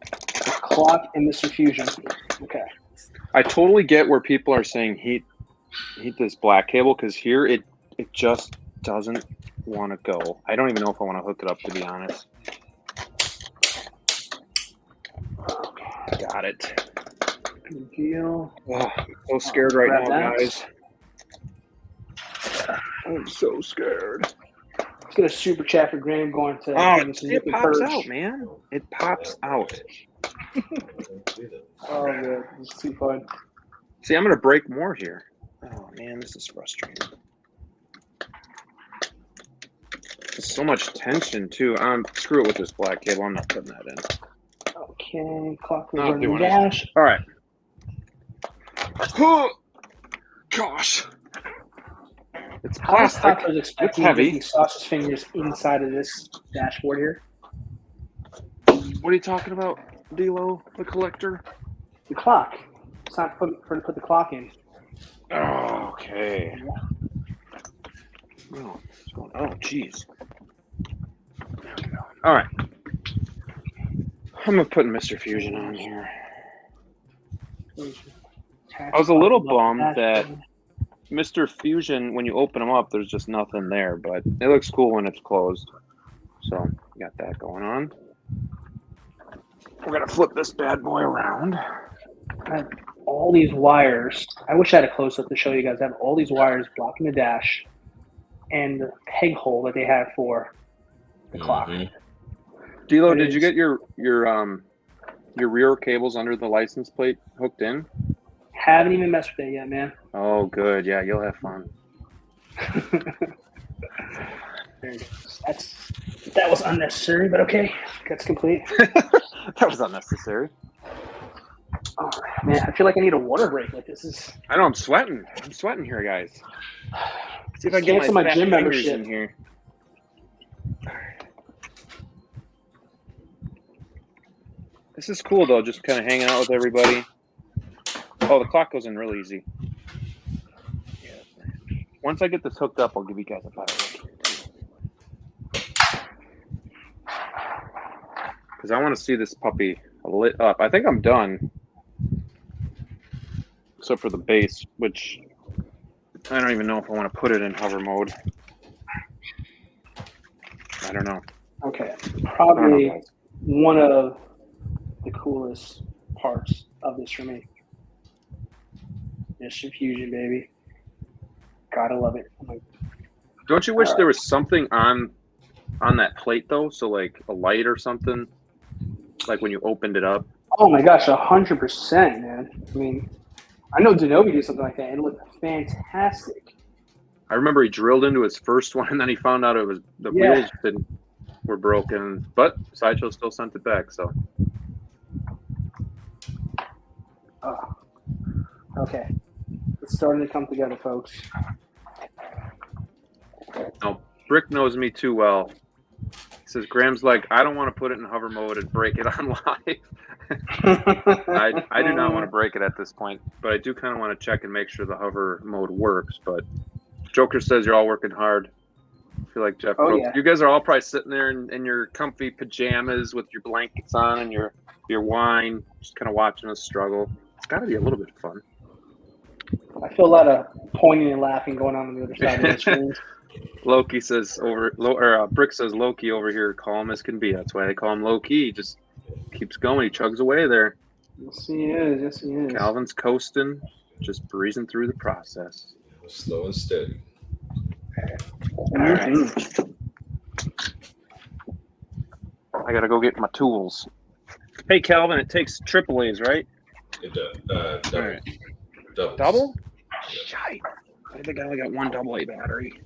the clock and Mr. Fusion. Okay. I totally get where people are saying heat this black cable, because here it just doesn't want to go. I don't even know if I want to hook it up, to be honest. Got it. Good deal. Oh, I'm so scared right now, that. guys. I'm so scared. Let's get a super chat for Graham going to. It pops out, man. It pops out. Oh, man. It's too fun. See, I'm going to break more here. Oh, man, this is frustrating. There's so much tension, too. Screw it with this black cable. I'm not putting that in. Okay, clock Not running doing dash. it. All right. Oh, gosh. It's plastic. I was expecting It's heavy. to get these sausage fingers inside of this dashboard here. What are you talking about, DLO the Collector? The clock. It's not for to put the clock in. Oh, okay. Oh, jeez. There we go. All right. I'm going to put Mr. Fusion on here. I was a little bummed that Mr. Fusion, when you open them up, there's just nothing there, but it looks cool when it's closed. So, got that going on. We're going to flip this bad boy around. I have all these wires. I wish I had a close-up to show you guys. I have all these wires blocking the dash and the peg hole that they have for the clock. DLO, did you get your rear cables under the license plate hooked in? Haven't even messed with it yet, man. Oh, good. Yeah, you'll have fun. That was unnecessary, but okay. That's complete. That was unnecessary. Oh, man, I feel like I need a water break. Like this is. I know, I'm sweating. I'm sweating here, guys. See if I can Cancel get my my gym fat fingers membership. in here. This is cool though, just kind of hanging out with everybody. Oh, the clock goes in real easy. Yeah. Once I get this hooked up, I'll give you guys a better look. Because I want to see this puppy lit up. I think I'm done. Except for the base, which I don't even know if I want to put it in hover mode. I don't know. Okay, I don't know, probably guys. one of the coolest parts of this for me. Mission Fusion, baby. Gotta love it. I'm like, Don't you wish there was something on that plate though? So like a light or something, like when you opened it up. oh my gosh, 100%, man. I mean, I know Denobi did something like that. It looked fantastic. I remember he drilled into his first one, and then he found out it was the wheels were broken. But Sideshow still sent it back. So Okay, it's starting to come together, folks. no, Brick knows me too well. He says Graham's like, I don't want to put it in hover mode and break it on live. I do not want to break it at this point, but I do kind of want to check and make sure the hover mode works. But Joker says you're all working hard. I feel like Jeff. Oh, yeah. You guys are all probably sitting there in your comfy pajamas with your blankets on and your wine, just kind of watching us struggle. It's got to be a little bit fun. I feel a lot of pointing and laughing going on the other side of the screen. LoKey says Brick says LoKey over here, calm as can be. That's why they call him LoKey. He just keeps going. He chugs away there. Yes, he is. Yes, he is. Calvin's coasting, just breezing through the process. Slow and steady. All right. I gotta go get my tools. Hey, Calvin, it takes AAA's, right? It does. Double. All right. Doubles. Double? Yeah. Shite. I think I only got one AA battery.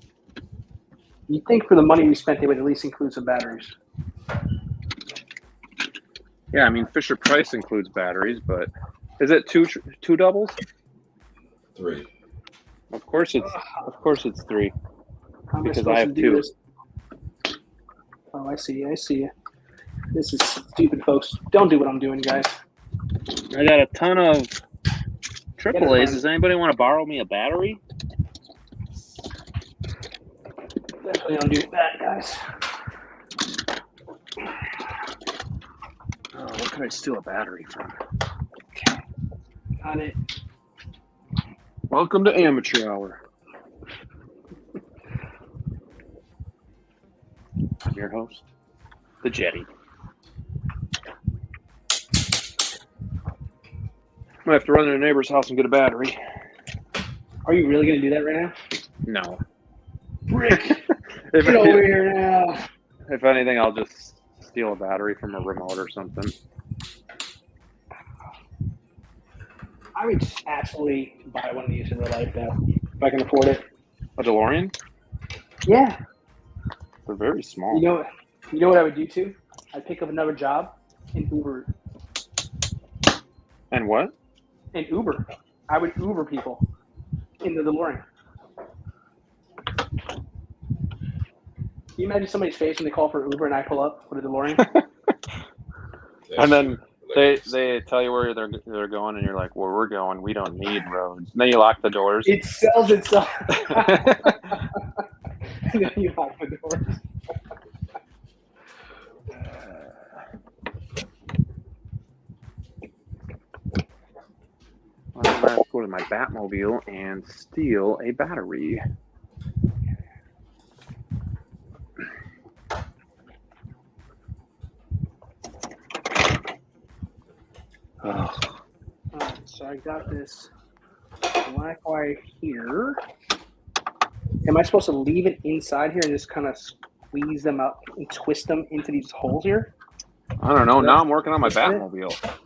You think for the money we spent, they would at least include some batteries? Yeah, I mean Fisher Price includes batteries, but is it two doubles? 3. Of course it's 3. How am Because supposed I have to do 2. this? Oh, I see. I see. This is stupid, folks. Don't do what I'm doing, guys. I got a ton of AAA's. fine. Does anybody want to borrow me a battery? Definitely don't do that, guys. Oh, what could I steal a battery from? Got it. Welcome to Amateur Hour. I'm your host, the Jetty. I'm gonna have to run to a neighbor's house and get a battery. Are you really going to do that right now? No. Rick, If, get over here now. if anything, I'll just steal a battery from a remote or something. I would just absolutely buy one of these in real life, though, if I can afford it. A DeLorean? Yeah. They're very small. You know what I would do too? I'd pick up another job and Uber. And what? And Uber. I would Uber people in the DeLorean. Can you imagine somebody's face when they call for Uber and I pull up with a DeLorean? And then they tell you where they're going, and you're like, "Where we're going, we don't need roads." And then you lock the doors. It sells itself. And then you lock the doors. I'm gonna go to my Batmobile and steal a battery. Oh. Alright, so I got this black wire here. Am I supposed to leave it inside here and just kind of squeeze them up and twist them into these holes here? I don't know. Now I'm working on my Is that it? Batmobile.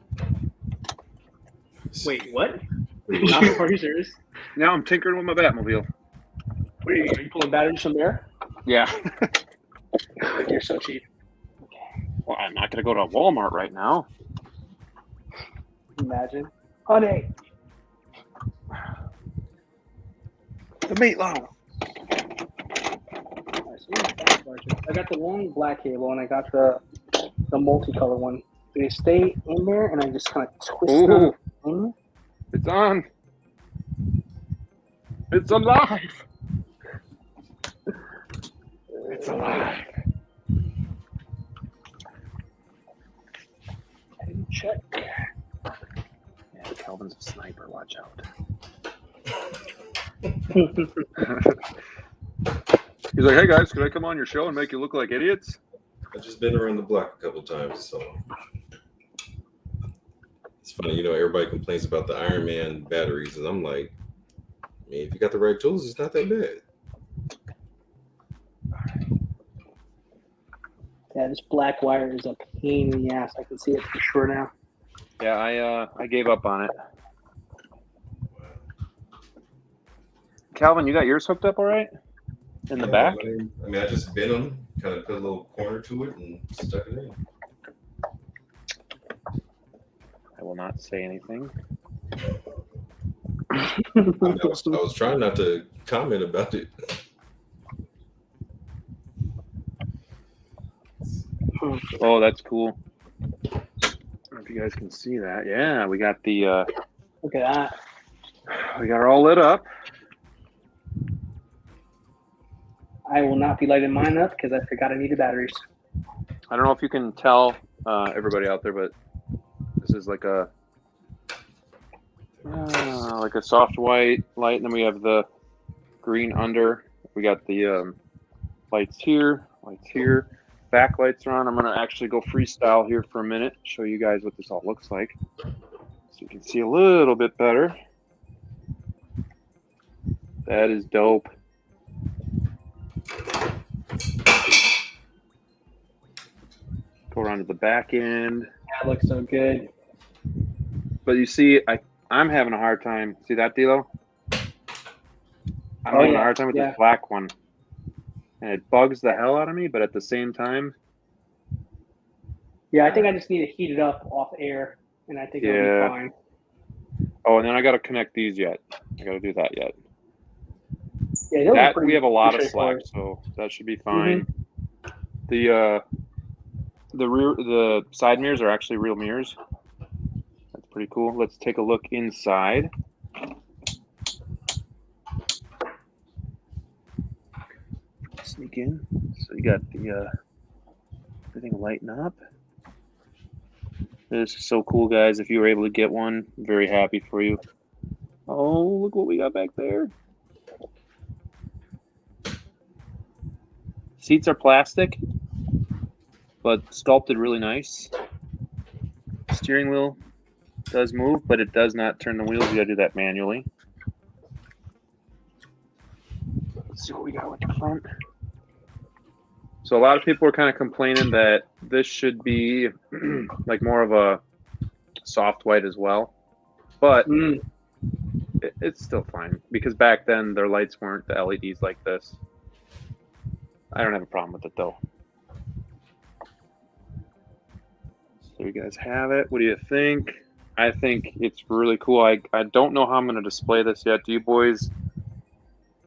Wait, what? Pretty much. Are you serious? Now I'm tinkering with my Batmobile. What are you pulling batteries from there? Yeah. You're so cheap. Well, I'm not gonna go to Walmart right now. Imagine. Honey. The meatloaf. I got the long black cable and I got the multicolor one. They stay in there, and I just kind of twist Ooh. them in. It's on. It's alive. It's alive. And check. Yeah, Calvin's a sniper. Watch out. He's like, hey guys, can I come on your show and make you look like idiots? I've just been around the block a couple times, so it's funny. You know, everybody complains about the Iron Man batteries, and I'm like, I mean, if you got the right tools, it's not that bad. Yeah, this black wire is a pain in the ass. I can see it for sure now. Yeah, I gave up on it. Calvin, you got yours hooked up all right? In the back? I mean, I just bent them, kind of put a little corner to it, and stuck it in. I will not say anything. I was trying not to comment about it. Oh, that's cool. I don't know if you guys can see that. Yeah, we got the Look at that. we got her all lit up. I will not be lighting mine up because I forgot I needed batteries. I don't know if you can tell everybody out there, but this is like a soft white light, and then we have the green under. We got the lights here, backlights are on. I'm gonna actually go freestyle here for a minute, show you guys what this all looks like, so you can see a little bit better. That is dope. Go around to the back end. That looks so good. But you see, I'm having a hard time. See that, DLO? I'm having a hard time with this black one. And it bugs the hell out of me, but at the same time... Yeah, I think I just need to heat it up off air, and I think it'll be fine. Oh, and then I got to connect these yet. I got to do that yet. Yeah, we have a lot of slack, so that should be fine. Mm-hmm. The side mirrors are actually real mirrors. That's pretty cool. Let's take a look inside. Sneak in. So you got the everything lighting up. This is so cool, guys. If you were able to get one, I'm very happy for you. Oh, look what we got back there. Seats are plastic, but sculpted really nice. Steering wheel does move, but it does not turn the wheels. You gotta do that manually. Let's see what we got with the front. So a lot of people are kind of complaining that this should be like more of a soft white as well, but it's still fine because back then their lights weren't the LEDs like this. I don't have a problem with it though. So you guys have it. What do you think? I think it's really cool. I don't know how I'm going to display this yet. Do you boys,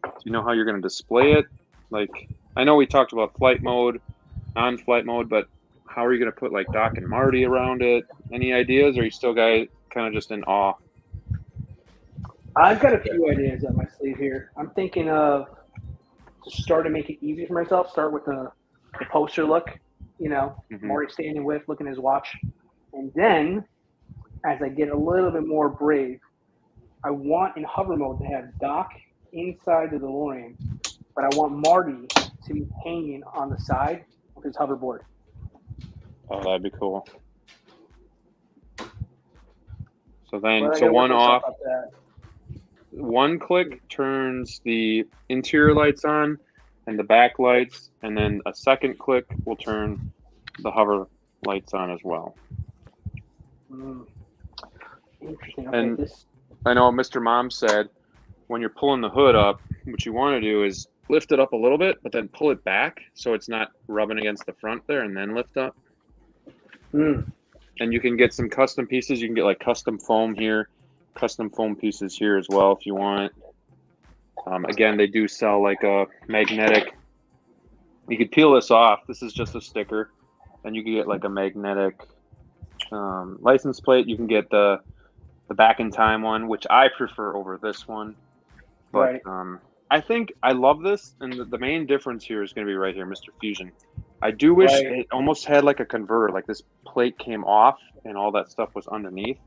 do you know how you're going to display it? Like, I know we talked about flight mode, non-flight mode, but how are you going to put like Doc and Marty around it? Any ideas? Or are you still guys kind of just in awe? I've got a few ideas up my sleeve here. I'm thinking of to start to make it easy for myself. Start with the poster look, you know, Marty standing with, looking at his watch. And then as I get a little bit more brave, I want in hover mode to have Doc inside the DeLorean, but I want Marty to be hanging on the side of his hoverboard. Oh, that'd be cool. So then, so one off, one click turns the interior lights on and the back lights, and then a second click will turn the hover lights on as well. Interesting. Okay, and I know Mr. Mom said when you're pulling the hood up, what you want to do is lift it up a little bit, but then pull it back so it's not rubbing against the front there, and then lift up. And you can get some custom pieces. You can get like custom foam here, custom foam pieces here as well if you want. Again, they do sell like a magnetic. You could peel this off. This is just a sticker, and you can get like a magnetic license plate. You can get the back in time one, which I prefer over this one. But Right. I think I love this, and the main difference here is going to be right here, Mr. Fusion. I do wish Right. it almost had like a converter, like this plate came off and all that stuff was underneath.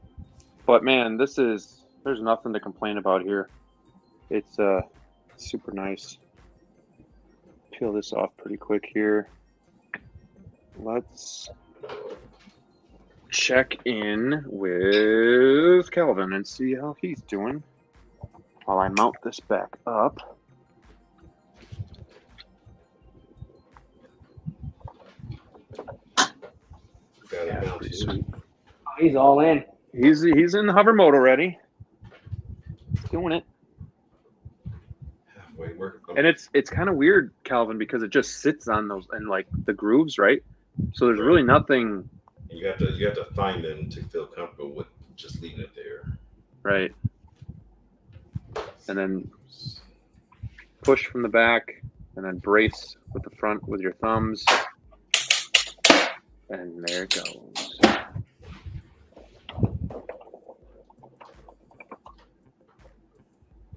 But man, there's nothing to complain about here. It's super nice. Peel this off pretty quick here. Let's check in with Calvin and see how he's doing while I mount this back up. Got it down Pretty to sweet. Oh, he's all in. He's in hover mode already. Doing it. halfway work. And it's kind of weird, Calvin, because it just sits on those and like the grooves, right? So there's really nothing. You have to find them to feel comfortable with just leaving it there. Right. And then push from the back and then brace with the front with your thumbs. And there it goes.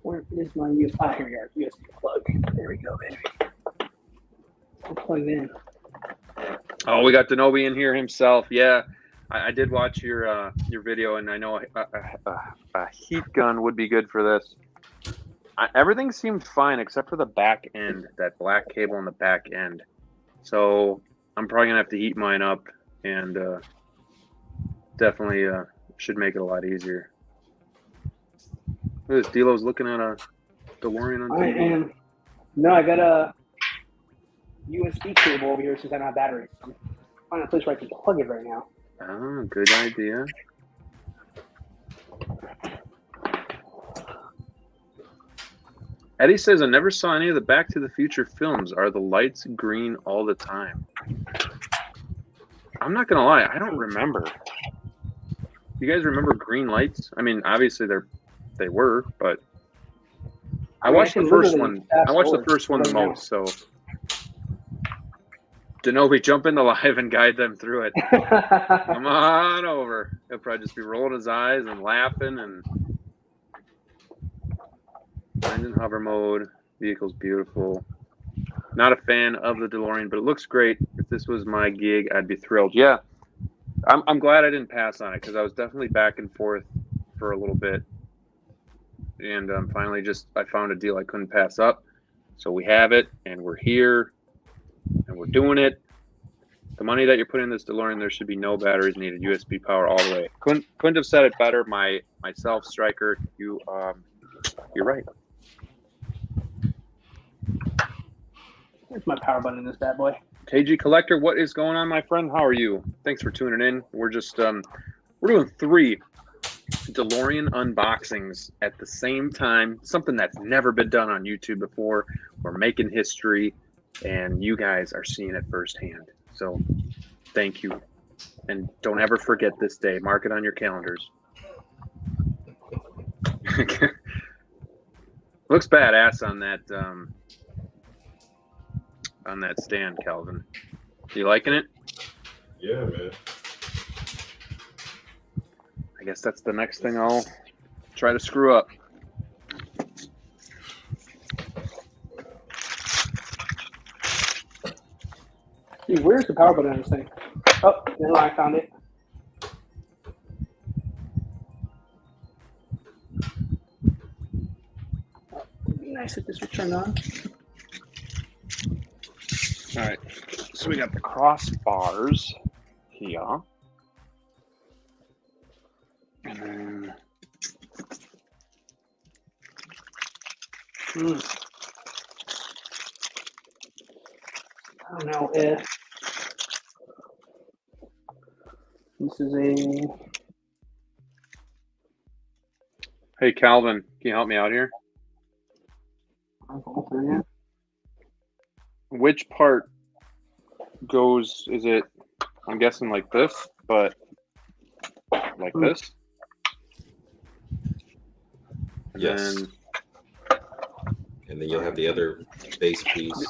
Where is my USB? Ah, here we are. USB plug. There we go, baby. We're plugged in. Oh, we got Denobi in here himself. Yeah, I did watch your video, and I know a heat gun would be good for this. Everything seemed fine except for the back end, that black cable on the back end. So I'm probably gonna have to heat mine up, and definitely should make it a lot easier. Look at this, Delo's looking at a DeLorean on I TV. am. No, I got a USB cable over here since I don't have batteries. I'm finding a place where I can plug it right now. Oh, good idea. Eddie says, I never saw any of the Back to the Future films. Are the lights green all the time? I'm not going to lie. I don't remember. You guys remember green lights? I mean, obviously they were, but I watched the first one. I watched the first one the most, so Denobi, jump into live and guide them through it. Come on over. He'll probably just be rolling his eyes and laughing and engine hover mode. Vehicle's beautiful. Not a fan of the DeLorean, but it looks great. If this was my gig, I'd be thrilled. Yeah, I'm glad I didn't pass on it because I was definitely back and forth for a little bit. And finally I found a deal I couldn't pass up. So we have it, and we're here, and we're doing it. The money that you're putting in this DeLorean, there should be no batteries needed. USB power all the way. Couldn't have said it better. Myself, Striker, you're right. There's my power button in this bad boy. KG Collector, what is going on, my friend? How are you? Thanks for tuning in. We're just we're doing 3 DeLorean unboxings at the same time. Something that's never been done on YouTube before. We're making history, and you guys are seeing it firsthand. So thank you. And don't ever forget this day. Mark it on your calendars. Looks badass on that stand, Calvin. You liking it? Yeah, man. I guess that's the next thing I'll try to screw up. Dude, where's the power button on this thing? Oh, no, I found it. It'd be nice if this was turned on. All right, so we got the crossbars here. And then I don't know if this is a... Hey, Calvin, can you help me out here? Which part goes, is it, I'm guessing like this, but like this? And Yes. then, And then you'll have the other base piece.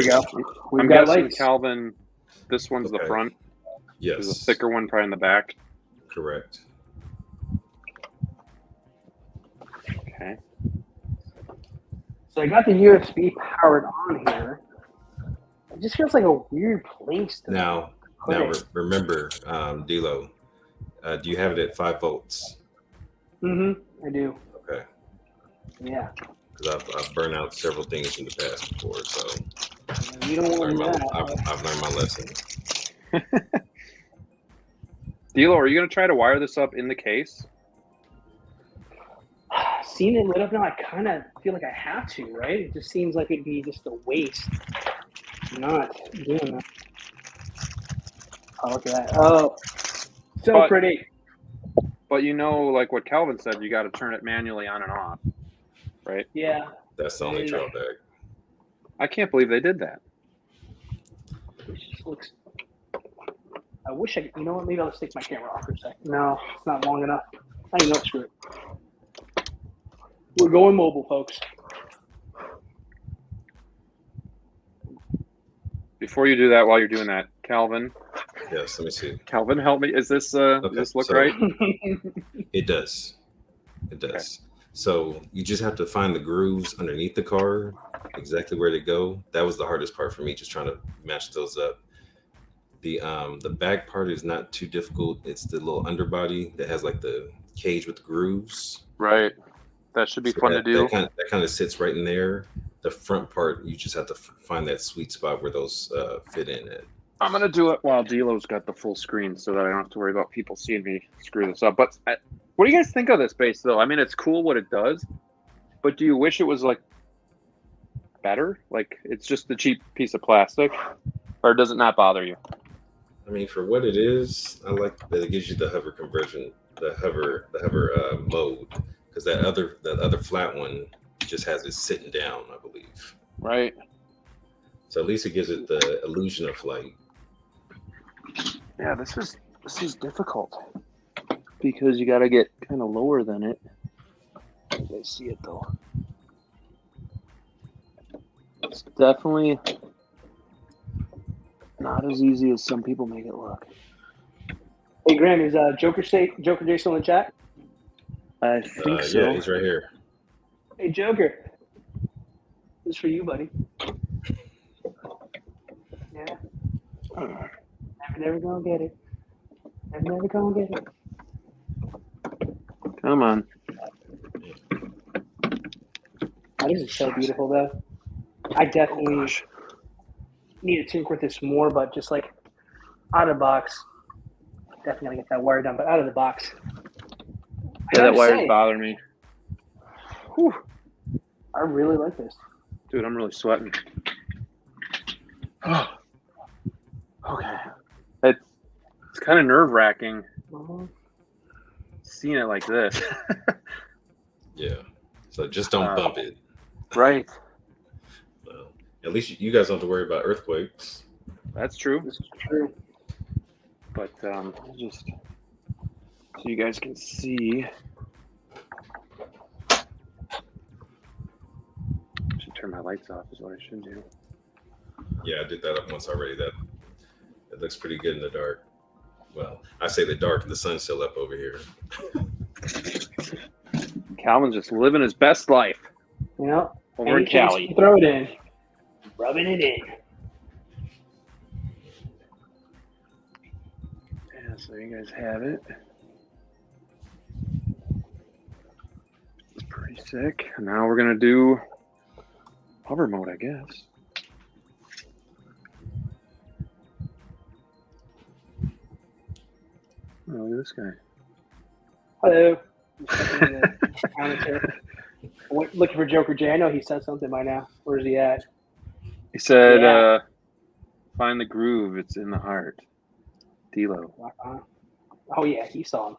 we go. We've I'm got guessing lights. Calvin. This one's the Okay. front. Yes. There's a thicker one probably in the back. Correct. Okay. So I got the USB powered on here. It just feels like a weird place to Now put it. remember, DLO, do you have it at 5 volts? I do. Okay. Yeah. Because I've burned out several things in the past before, so You don't want that. I've learned my lesson. Dilo, are you going to try to wire this up in the case? Seeing it lit up now, I kind of feel like I have to, right? It just seems like it'd be just a waste not doing that. Oh, look at that. Oh, so But- pretty. But you know, like what Calvin said, you got to turn it manually on and off, right? Yeah. That's the only Yeah. drawback. I can't believe they did that. It just looks. I wish I. You know what? Maybe I'll stick my camera off for a second. No, it's not long enough. I know, screw it. We're going mobile, folks. Before you do that, while you're doing that, Calvin, Yes, let me see. help me. Is this does this look so- right? It does. It does. So you just have to find the grooves underneath the car, exactly where they go. That was the hardest part for me, just trying to match those up. The back part is not too difficult. It's the little underbody that has like the cage with the grooves. Right. That should be So fun to that- do. That kind of sits right in there. The front part, you just have to find that sweet spot where those fit in it. I'm gonna do it while Dilo's got the full screen, so that I don't have to worry about people seeing me screw this up. But what do you guys think of this base, though? I mean, it's cool what it does, but do you wish it was like better? Like it's just a cheap piece of plastic, or does it not bother you? I mean, for what it is, I like that it gives you the hover conversion, the hover mode, because that other flat one just has it sitting down, I believe. Right. So at least it gives it the illusion of flight. Yeah, this is difficult because you got to get kind of lower than it. As I see it though, it's definitely not as easy as some people make it look. Hey, Graham, is Joker J still in the chat? I think so. Yeah, he's right here. Hey, Joker. This is for you, buddy. Yeah. Never gonna get it. I'm never gonna get it. Come on. Oh, this is so beautiful, though. I definitely need to tinker with this more, but just like out of the box, definitely gotta get that wire done. But out of the box, Yeah, that gotta wire's say, bothering me. Whew. I really like this. Dude, I'm really sweating. Okay. It's kind of nerve wracking seeing it like this. Yeah. So just don't bump it. Right. At least you guys don't have to worry about earthquakes. That's true. This is true. But I'll just so you guys can see. Should turn my lights off is what I should do. Yeah, I did that up once already. That looks pretty good in the dark. Well, I say the dark, the sun's still up over here. Calvin's just living his best life You know, over in any chance Cali. you throw it in, rubbing it in. Yeah, so you guys have it. It's pretty sick. Now we're gonna do hover mode, I guess. Oh, look at this guy. Hello. Looking for Joker J. I know he said something by now. Where's he at? He said, Yeah. find the groove, it's in the heart. D-Lo. Oh, yeah, he saw him.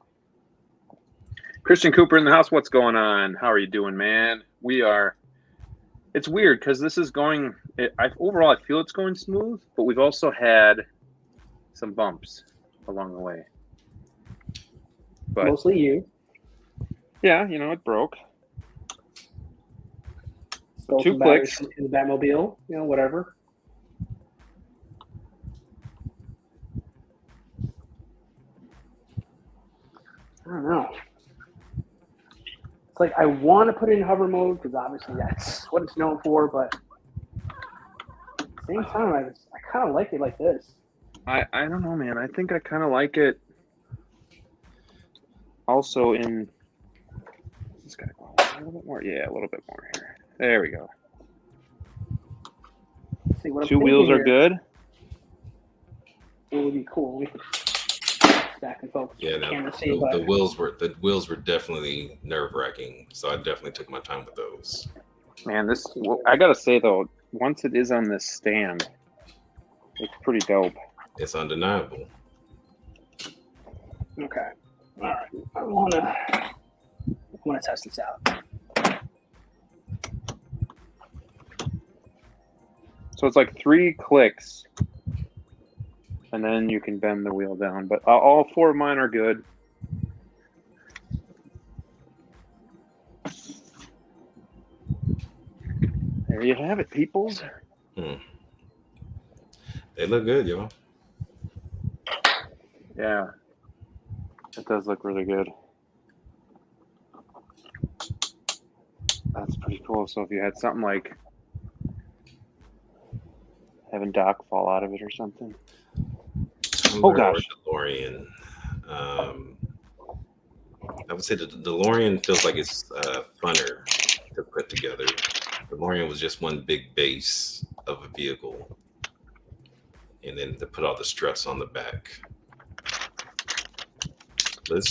Christian Cooper in the house, what's going on? How are you doing, man? We are. It's weird because this is going, overall I feel it's going smooth, but we've also had some bumps along the way. But Mostly you. yeah, you know, it broke. Stole Two some batteries clicks. in the Batmobile, you know, whatever. I don't know. It's like I want to put it in hover mode because obviously that's what it's known for, but at the same time, I kind of like it like this. I don't know, man. I think I kind of like it. Also, in this guy a little bit more. Yeah, a little bit more here. There we go. Let's see what I'm 2 wheels thinking are here. good. It would be cool. We could back and focus. Yeah, no, Camera see, the but wheels were definitely nerve-wracking. So I definitely took my time with those. Man, this I gotta say though, once it is on this stand, it's pretty dope. It's undeniable. okay. All right. I wanna test this out. So it's like 3 clicks, and then you can bend the wheel down. But all 4 of mine are good. There you have it, peoples. They look good, y'all. Yeah, it does look really good. That's pretty cool. So if you had something like having Doc fall out of it or something. Oh gosh. DeLorean. I would say the DeLorean feels like it's funner to put together. DeLorean was just one big base of a vehicle, and then to put all the struts on the back. But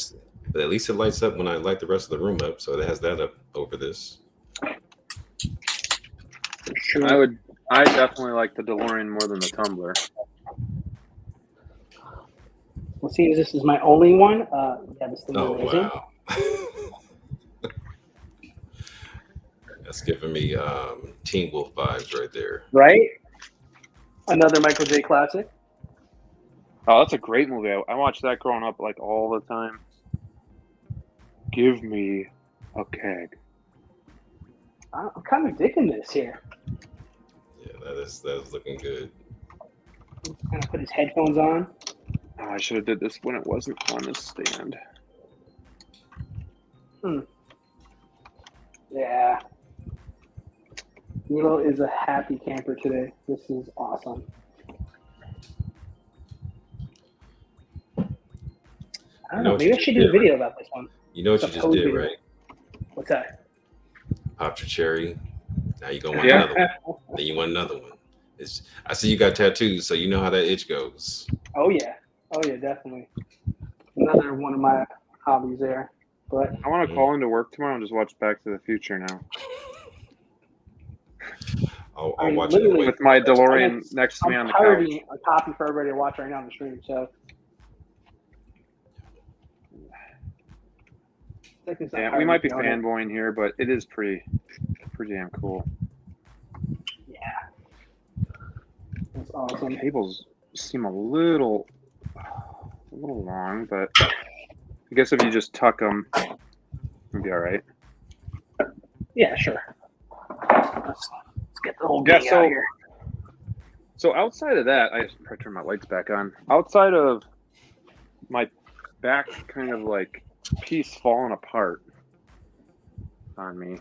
at least it lights up when I light the rest of the room up, so it has that up over this. Sure. I definitely like the DeLorean more than the Tumbler. Let's see if this is my only one. Yeah, this thing Oh is amazing. wow, that's giving me Teen Wolf vibes right there. Right? Another Michael J. classic. Oh, that's a great movie. I watched that growing up like all the time. Give me a keg. I'm kind of digging this here. Yeah, that is looking good. Kind of put his headphones on. Oh, I should have did this when it wasn't on the stand. Yeah. Milo is a happy camper today. This is awesome. I don't know. Maybe I should do a video about this one. You know what you just did, right? What's that? Popped your cherry. Now you're gonna want another one. Then you want another one. I see you got tattoos, so you know how that itch goes. Oh yeah, definitely. Another one of my hobbies there. But I want to call into work tomorrow and just watch Back to the Future now. I'll I mean, watch it literally, With my DeLorean next to me on the couch. pirating a copy for everybody to watch right now on the stream. So. Yeah, we might be fanboying here, but it is pretty damn cool. Yeah. That's awesome. Cables seem a little long, but I guess if you just tuck them, it'll be all right. Yeah, sure. Let's get the whole gang out here. So outside of that, I just turn my lights back on. Outside of my back kind of like piece falling apart on me,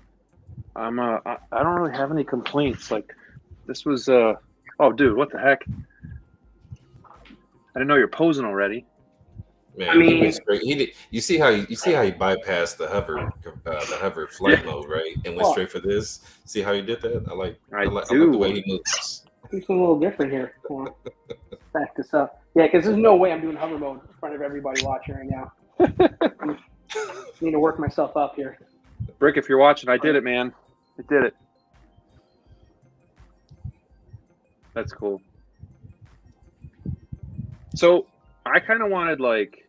I don't really have any complaints. Like this was oh dude, what the heck? I didn't know you're posing already. Man, I mean, he went straight. He did. You see how he bypassed the hover flight mode, right, and went straight for this. See how he did that? I like the way he moves. Do something a little different here. Back this up. Yeah, because there's no way I'm doing hover mode in front of everybody watching right now. I need to work myself up here. Brick, if you're watching, I did it, man. I did it. That's cool. So I kind of wanted like,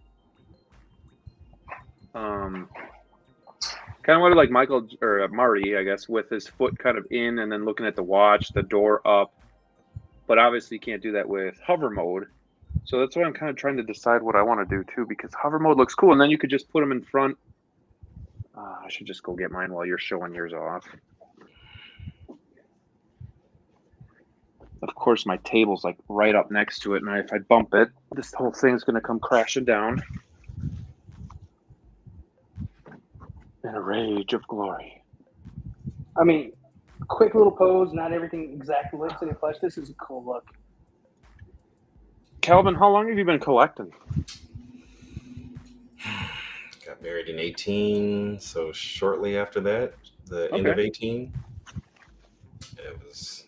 Michael or Marty, I guess, with his foot kind of in and then looking at the watch, the door up. But obviously, you can't do that with hover mode. So that's why I'm kind of trying to decide what I want to do too, because hover mode looks cool, and then you could just put them in front. I should just go get mine while you're showing yours off. Of course, my table's like right up next to it, and if I bump it, this whole thing's going to come crashing down. In a rage of glory. I mean, quick little pose, not everything exactly like City Flesh. This is a cool look. Calvin, how long have you been collecting? Got married in 18, so shortly after that, the end of 18, it was,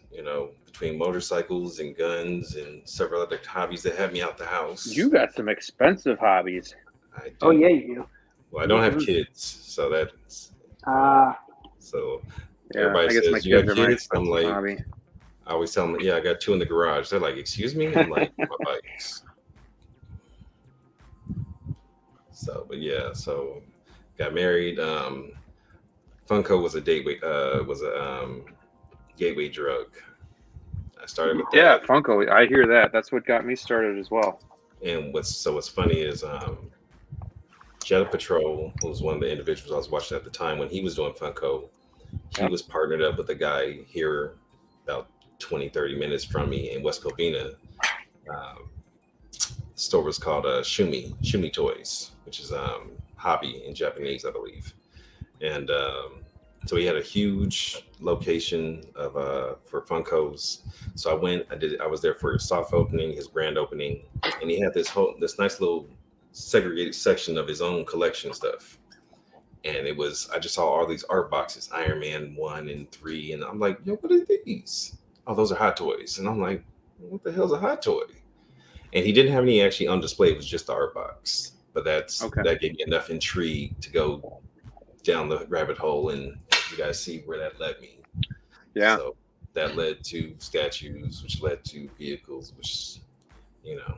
between motorcycles and guns and several other hobbies that had me out the house. You got some expensive hobbies. I do. Oh, yeah, you do. Well, I don't have kids, so that's so. Yeah, Everybody I guess says, my "You kids got are my kids?" I'm expensive like, hobby. I always tell them, "Yeah, I got 2 in the garage." They're like, "Excuse me?" I'm like, "My bikes." So, but yeah, so got married. Funko was a gateway drug. I started with that. Yeah, Funko. I hear that. That's what got me started as well. And what's funny is Jedi Patrol was one of the individuals I was watching at the time when he was doing Funko. He was partnered up with a guy here about 20, 30 minutes from me in West Covina. The store was called Shumi Toys, which is hobby in Japanese, I believe. And so he had a huge location for Funkos. So I was there for his soft opening, his grand opening, and he had this nice little segregated section of his own collection stuff. And I just saw all these art boxes, Iron Man 1 and 3, and I'm like, yo, what are these? Oh, those are hot toys. And I'm like, what the hell's a hot toy? And he didn't have any actually on display. It was just the art box. But that gave me enough intrigue to go down the rabbit hole, and you guys see where that led me. Yeah. So that led to statues, which led to vehicles, which, and on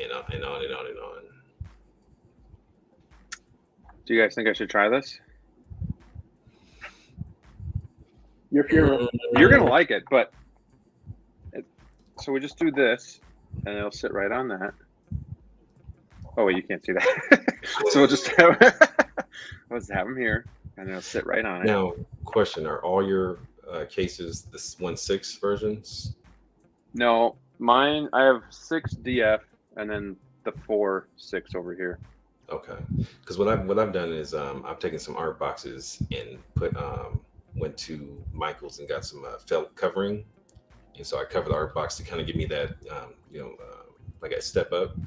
and on and on and on. Do you guys think I should try this? You're gonna like it, but so we just do this, and it'll sit right on that. Oh wait, you can't see that. So we'll just have them here, and it'll sit right on it. Now, question: are all your cases the 1/6 versions? No, mine. I have 6 DF, and then the 4/6 over here. Okay, because what I've done is I've taken some art boxes and went to Michael's and got some felt covering, and so I covered the art box to kind of give me that like a step up.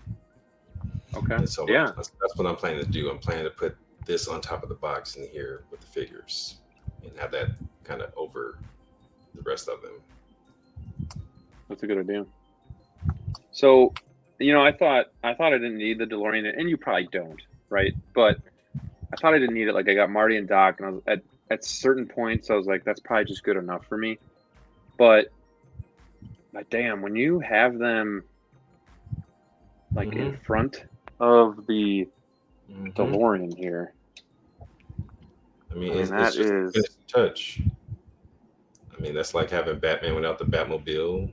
Okay. And so yeah, that's what I'm planning to do. I'm planning to put this on top of the box in here with the figures and have that kind of over the rest of them. That's a good idea. So, I thought I didn't need the DeLorean, and you probably don't, right? But I thought I didn't need it. Like I got Marty and Doc, and I was at certain points I was like, that's probably just good enough for me. But damn, when you have them like in front of the DeLorean here, I mean it's just a touch. I mean, that's like having Batman without the Batmobile.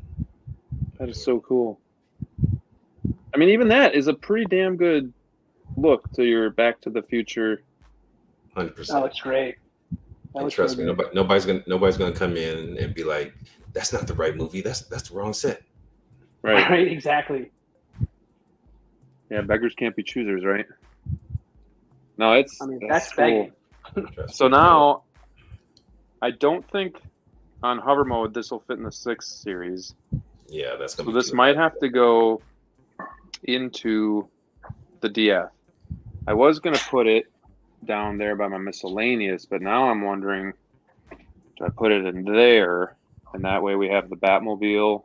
That is so cool. I mean, even that is a pretty damn good look to your Back to the Future. 100%. That looks great. And trust me, nobody's gonna come in and be like, "That's not the right movie. That's the wrong set." Right. Right. Exactly. Yeah, beggars can't be choosers, right? No, that's cool. So now, I don't think on hover mode this will fit in the 6 series. Yeah, that's gonna. So this might have to go into the DF. I was gonna put it down there by my miscellaneous, but now I'm wondering, do I put it in there? And that way we have the Batmobile,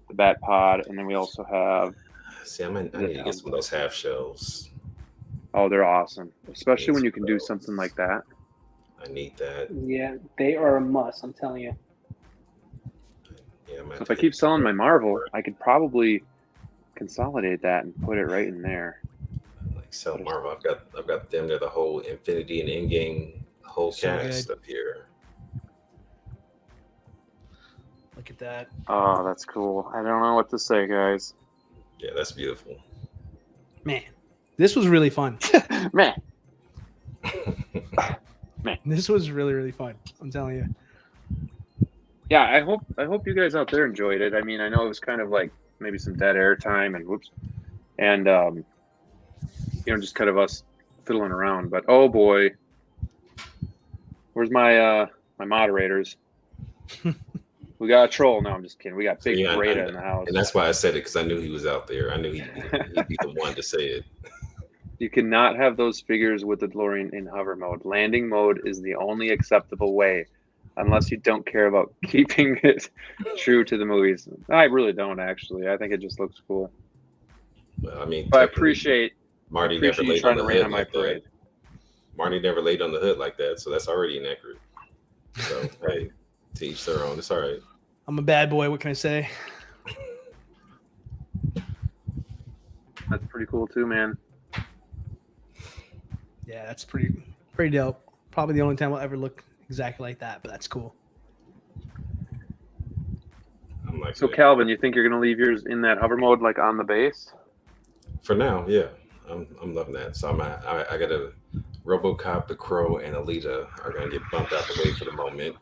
the Bat Pod, and then we also have. See, I need to get some of those half shells. Oh, they're awesome, especially when you can do something like that. I need that. Yeah, they are a must. I'm telling you. Yeah, so if I keep selling my Marvel, I could probably consolidate that and put it right in there. Like sell Marvel, I've got them there, the whole Infinity and Endgame whole cast up here. Look at that. Oh, that's cool. I don't know what to say, guys. Yeah, that's beautiful. Man, this was really fun. Man. This was really, really fun. I'm telling you. Yeah, I hope you guys out there enjoyed it. I mean, I know it was kind of like maybe some dead air time and just kind of us fiddling around. But oh boy, Where's my my moderators? We got a troll. No, I'm just kidding. We got Big Yeah, Breda in the house. And that's why I said it, because I knew he was out there. I knew he'd be the one to say it. You cannot have those figures with the DeLorean in hover mode. Landing mode is the only acceptable way, unless you don't care about keeping it true to the movies. I really don't, actually. I think it just looks cool. Well, I mean, But I appreciate Marty never you laid trying on to the rain hood on my like that. parade. Marty never laid on the hood like that, so that's already inaccurate. So hey, to each their own. It's all right. I'm a bad boy. What can I say? That's pretty cool too, man. Yeah, that's pretty dope. Probably the only time I'll ever look exactly like that, but that's cool. I'm like, So yeah. Calvin, you think you're gonna leave yours in that hover mode, like on the base? For now, yeah, I'm loving that. So I got a RoboCop, the Crow, and Alita are gonna get bumped out the way for the moment,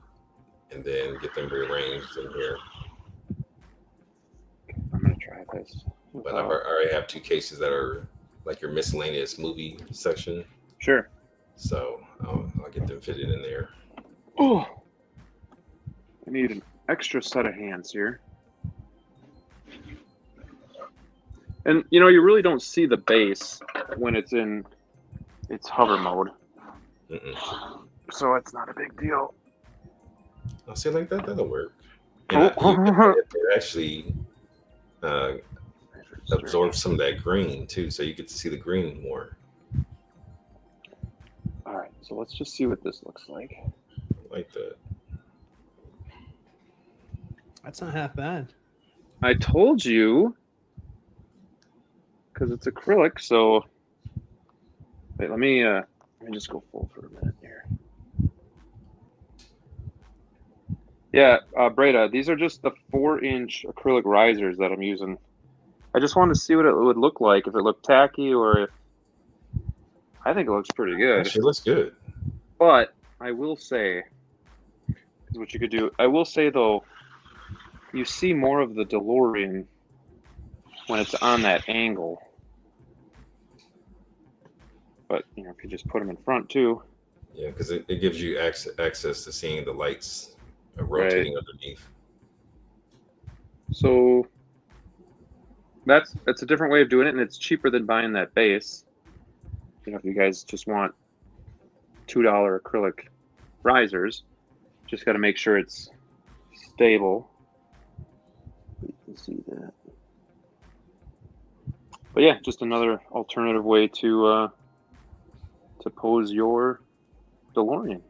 and then get them rearranged in here. I'm gonna try this. But I already have 2 cases that are like your miscellaneous movie section, Sure. so I'll get them fitted in there. Oh, I need an extra set of hands here. And you know, you really don't see the base when it's in its hover mode, Mm-mm. so it's not a big deal. I'll say like that. That'll work. And it actually absorb some of that green too, so you get to see the green more. All right, so let's just see what this looks like. Like that. That's not half bad. I told you, because it's acrylic. So wait, let me just go full for a minute here. Yeah, Breda, these are just the 4-inch acrylic risers that I'm using. I just wanted to see what it would look like, if it looked tacky or if... I think it looks pretty good. Actually, looks good. But I will say, is what you could do. I will say, though, you see more of the DeLorean when it's on that angle. But, you know, if you just put them in front, too. Yeah, because it gives you access to seeing the lights rotating underneath. So that's a different way of doing it, and it's cheaper than buying that base. You know, if you guys just want $2 acrylic risers, just got to make sure it's stable. You can see that. But yeah, just another alternative way to pose your DeLorean.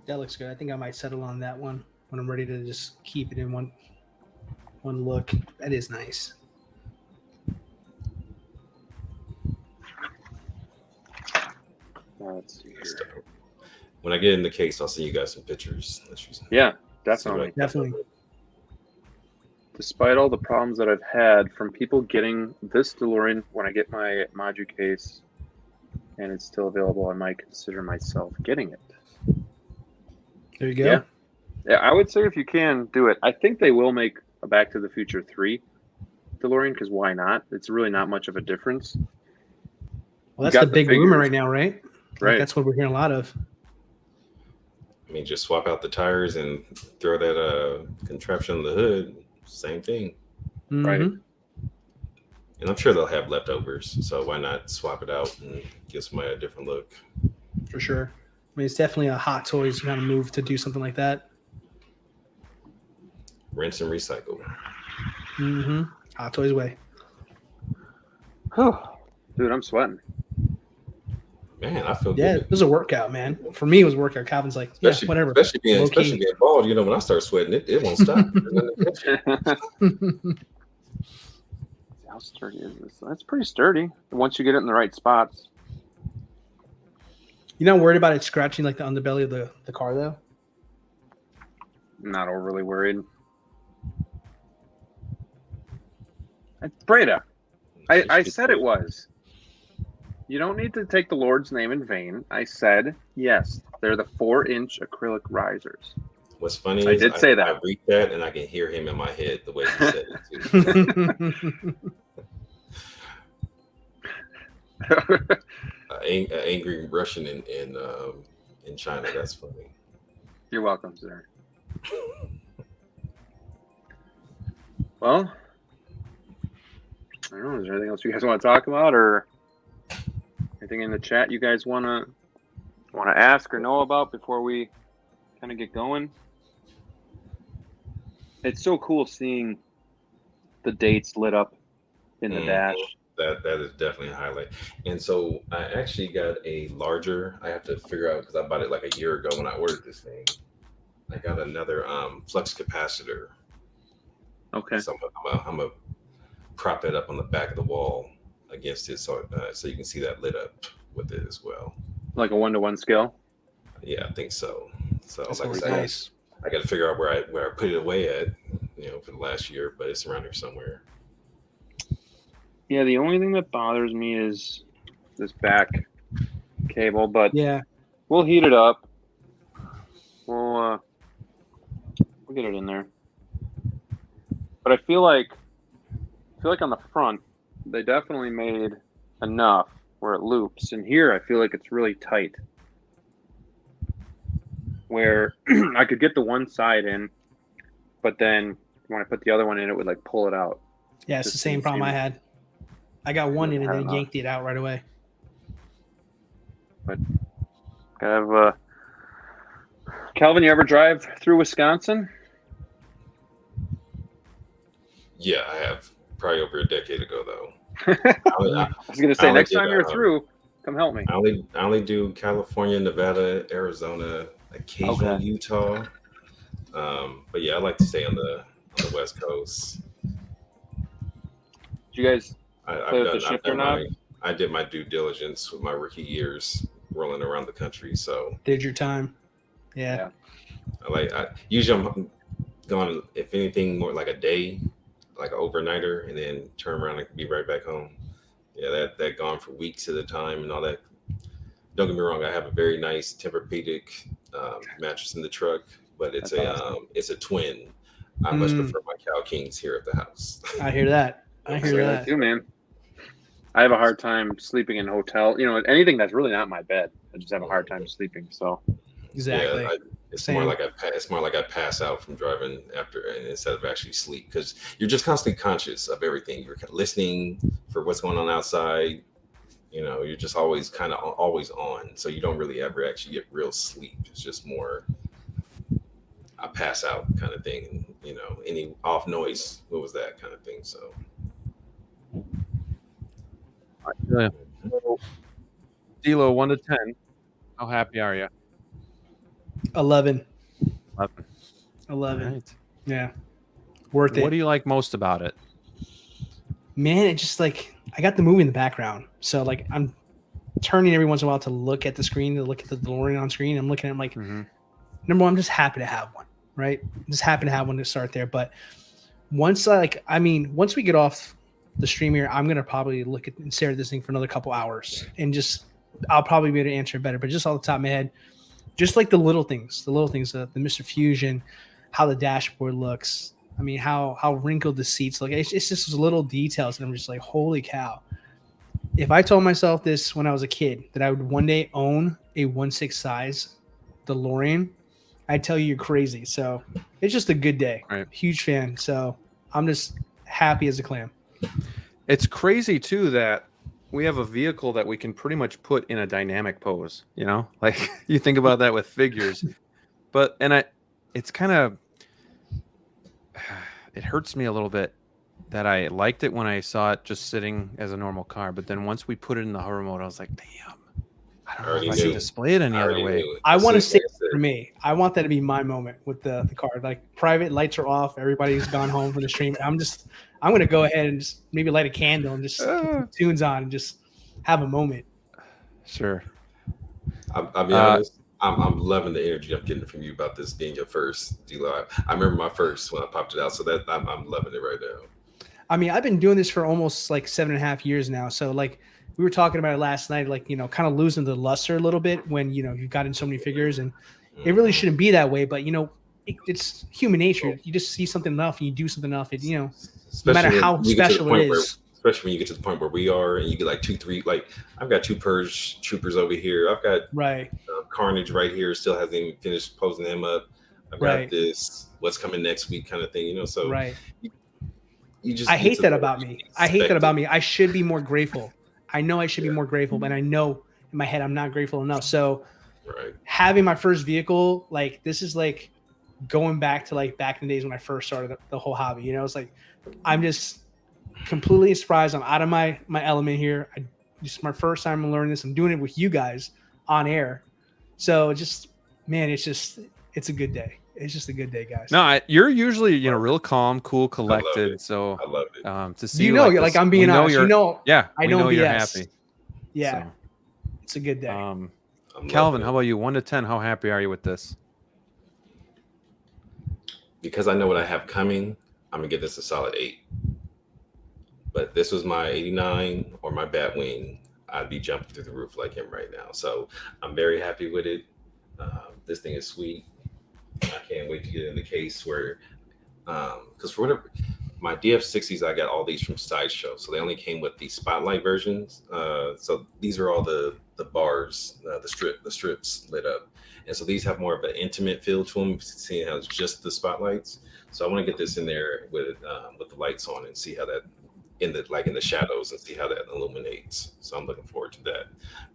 That looks good. I think I might settle on that one when I'm ready to just keep it in one look. That is nice. Let's see here. When I get in the case, I'll send you guys some pictures. Yeah, See what definitely. I- Definitely. Despite all the problems that I've had from people getting this DeLorean, when I get my Maju case and it's still available, I might consider myself getting it. There you go. Yeah. Yeah, I would say if you can do it. I think they will make a Back to the Future 3 DeLorean, because why not? It's really not much of a difference. Well, that's Got the the big rumor figures. right now, right? Like, Right. that's what we're hearing a lot of. I mean, just swap out the tires and throw that contraption on the hood. Same thing. Right. Mhm. And I'm sure they'll have leftovers, so why not swap it out and give somebody a different look? For sure. I mean, it's definitely a Hot Toys kind of move to do something like that. Rinse and recycle. Mm-hmm. Hot Toys way. Whew. Dude, I'm sweating. Man, I feel Yeah, good. it was a workout, man. For me, it was a workout. Calvin's like, yeah, whatever. Especially being Low-key. bald, you know, when I start sweating, it won't stop. How sturdy is this? That's pretty sturdy once you get it in the right spots. You're not worried about it scratching like the underbelly of the car, though? Not overly worried. It's Breda. I said it was. You don't need to take the Lord's name in vain. I said, yes, they're the 4-inch acrylic risers. What's funny I is did say that. I read that and I can hear him in my head the way he said it too. angry Russian in China. That's funny. You're welcome, sir. Well, I don't know. Is there anything else you guys want to talk about, or anything in the chat you guys want to ask or know about before we kind of get going? It's so cool seeing the dates lit up in the dash. That is definitely a highlight. And so I actually got a larger. I have to figure out because I bought it like a year ago when I ordered this thing. I got another flux capacitor. Okay. So I'm gonna prop it up on the back of the wall against it, so you can see that lit up with it as well. Like a 1-to-1 scale. Yeah, I think so. So That's like I really said, nice. I got to figure out where I put it away at, for the last year, but it's around here somewhere. Yeah, the only thing that bothers me is this back cable, but Yeah. we'll heat it up. We'll get it in there. But I feel like on the front, they definitely made enough where it loops. And here, I feel like it's really tight. Where I could get the one side in, but then when I put the other one in, it would like pull it out. Yeah, it's the same problem I had. I got one in and then yanked it out right away. But gotta have Calvin, you ever drive through Wisconsin? Yeah, I have. Probably over a decade ago, though. I was gonna say next time you're through, come help me. I only do California, Nevada, Arizona, occasionally Utah. But yeah, I like to stay on the West Coast. Did you guys play with the shifter knob? I did my due diligence with my rookie years rolling around the country. So did your time. Yeah. Usually I'm gone, if anything, more like a day, like an overnighter, and then turn around and be right back home. Yeah, that gone for weeks at a time and all that. Don't get me wrong, I have a very nice Tempur-Pedic mattress in the truck, but it's a twin. I much prefer my Cow Kings here at the house. I hear that. I hear that too, man. I have a hard time sleeping in hotel. Anything that's really not my bed. I just have a hard time sleeping. So exactly. Yeah, it's more like I pass out from driving after instead of actually sleep, because you're just constantly conscious of everything. You're listening for what's going on outside. You're just always on. So you don't really ever actually get real sleep. It's just more I pass out kind of thing. Any off noise, what was that kind of thing? So. Yeah. DLO 1 to 10. How happy are you? 11. 11. 11. Right. Yeah. Worth it. What do you like most about it? Man, it just I got the movie in the background. So I'm turning every once in a while to look at the screen, to look at the DeLorean on screen. I'm looking at it, I'm number one, I'm just happy to have one, right? I'm just happy to have one to start there. But once once we get off the stream here, I'm gonna probably look at and stare at this thing for another couple hours, and I'll probably be able to answer it better. But just off the top of my head, just the little things, the Mr. Fusion, how the dashboard looks. I mean, how wrinkled the seats look. It's just those little details, and I'm just like, holy cow! If I told myself this when I was a kid that I would one day own a 1/6 size DeLorean, I'd tell you you're crazy. So it's just a good day. Right. Huge fan. So I'm just happy as a clam. It's crazy too that we have a vehicle that we can pretty much put in a dynamic pose, you think about that with figures, it's kind of, it hurts me a little bit that I liked it when I saw it just sitting as a normal car. But then once we put it in the hover mode, I was like, damn, I don't know if I should display it any other way. I want to say for me, I want that to be my moment with the car. Private lights are off. Everybody's gone home from the stream. I'm going to go ahead and just maybe light a candle and just put tunes on and just have a moment. Sure. I'll be honest. I'm loving the energy I'm getting from you about this being your first DLO. I remember my first when I popped it out, so that I'm loving it right now. I mean, I've been doing this for almost 7.5 years now. So we were talking about it last night, kind of losing the luster a little bit when, you've gotten so many figures, and it really shouldn't be that way. But, it's human nature. You just see something enough and you do something enough. No matter how special it is. especially when you get to the point where we are, and you get like 2, 3. Like I've got 2 purge troopers over here. I've got Right. Carnage right here. Still hasn't even finished posing him up. I've got Right. this. What's coming next week, kind of thing. You know. So Right. you just I get hate to that the about point me. you I hate that expect about it. me. I should be more grateful. I know I should be more grateful, but I know in my head I'm not grateful enough. So Right. having my first vehicle, like this is like going back to like back in the days when I first started the whole hobby. You know, it's like I'm just completely surprised. I'm out of my element here. This is my first time learning this. I'm doing it with you guys on air. So just man, it's a good day. It's just a good day, guys. No, you're usually real calm, cool, I love collected. it. So I love it. to see You know, this, I'm we being know honest. you're- You know, yeah, I we don't know you're BS. happy. Yeah, So, it's a good day. I'm Calvin, loving how it. about you? 1 to 10, how happy are you with this? Because I know what I have coming, I'm gonna give this a solid 8. But this was my 89 or my Batwing, I'd be jumping through the roof like him right now. So I'm very happy with it. This thing is sweet. I can't wait to get in the case where, because for whatever, my DF60s, I got all these from Sideshow, so they only came with the spotlight versions. So these are all the bars, the strips lit up, and so these have more of an intimate feel to them, seeing how it's just the spotlights. So I want to get this in there with the lights on and see how that in the shadows and see how that illuminates. So I'm looking forward to that.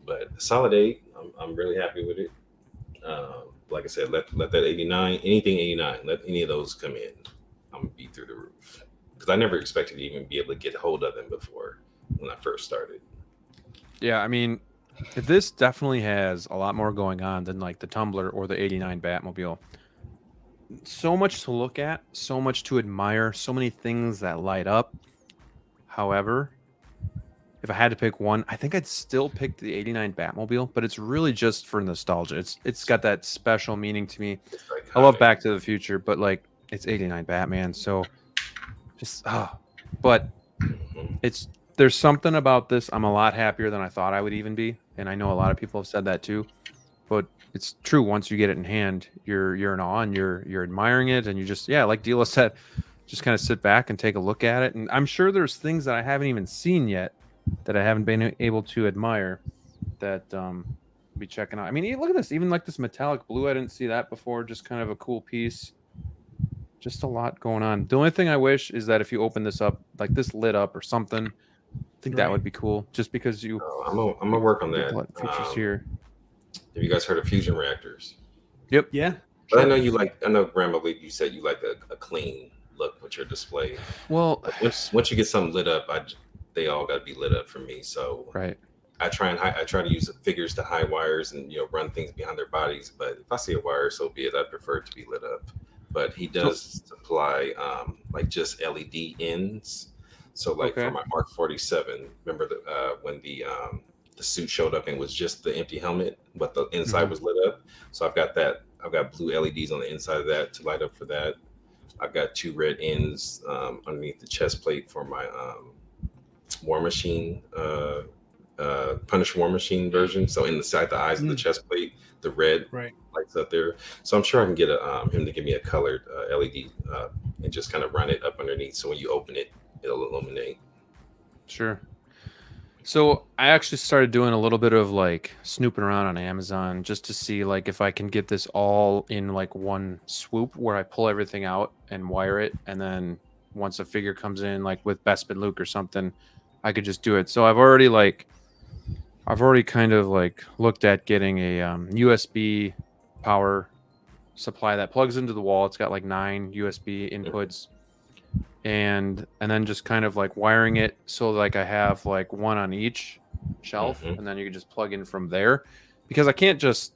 But solid 8, I'm really happy with it. Like I said, let that 89, anything 89, let any of those come in. I'm gonna be through the roof because I never expected to even be able to get hold of them before when I first started. Yeah, I mean, this definitely has a lot more going on than like the Tumbler or the 89 Batmobile. So much to look at, so much to admire, so many things that light up. However, if I had to pick one, I think I'd still pick the 89 Batmobile, but it's really just for nostalgia. It's got that special meaning to me. It's like I love Back to the Future, but like it's 89 Batman, so just but there's something about this. I'm a lot happier than I thought I would even be, and I know a lot of people have said that too. But it's true. Once you get it in hand, you're in awe and you're admiring it, and you just like DLO said, just kind of sit back and take a look at it. And I'm sure there's things that I haven't even seen yet that I haven't been able to admire that I'll be checking out. I mean, look at this. Even like this metallic blue, I didn't see that before. Just kind of a cool piece. Just a lot going on. The only thing I wish is that if you open this up, like this lit up or something, I think that would be cool. Just because you, I'm gonna work on get that. features here. Have you guys heard of fusion reactors? Yep. Yeah. But I know, Grandma Lee, you said you like a clean look with your display. Well, Once you get something lit up, they all got to be lit up for me. So right. I try to use the figures to hide wires and run things behind their bodies. But if I see a wire, so be it. I prefer it to be lit up. But he does supply like just LED ends. So like for my Mark 47, remember when the suit showed up and it was just the empty helmet, but the inside was lit up. So I've got that. I've got blue LEDs on the inside of that to light up for that. I've got 2 red ends underneath the chest plate for my War Machine, Punish War Machine version. So inside the eyes of the chest plate, the red lights up there. So I'm sure I can get him to give me a colored LED and just kind of run it up underneath. So when you open it, it'll illuminate. Sure. So I actually started doing a little bit of like snooping around on Amazon just to see like if I can get this all in like one swoop where I pull everything out and wire it, and then once a figure comes in like with Bespin Luke or something, I could just do it. So I've already kind of like looked at getting a USB power supply that plugs into the wall. It's got like 9 USB inputs. And then just kind of like wiring it so like I have like one on each shelf, and then you can just plug in from there, because I can't just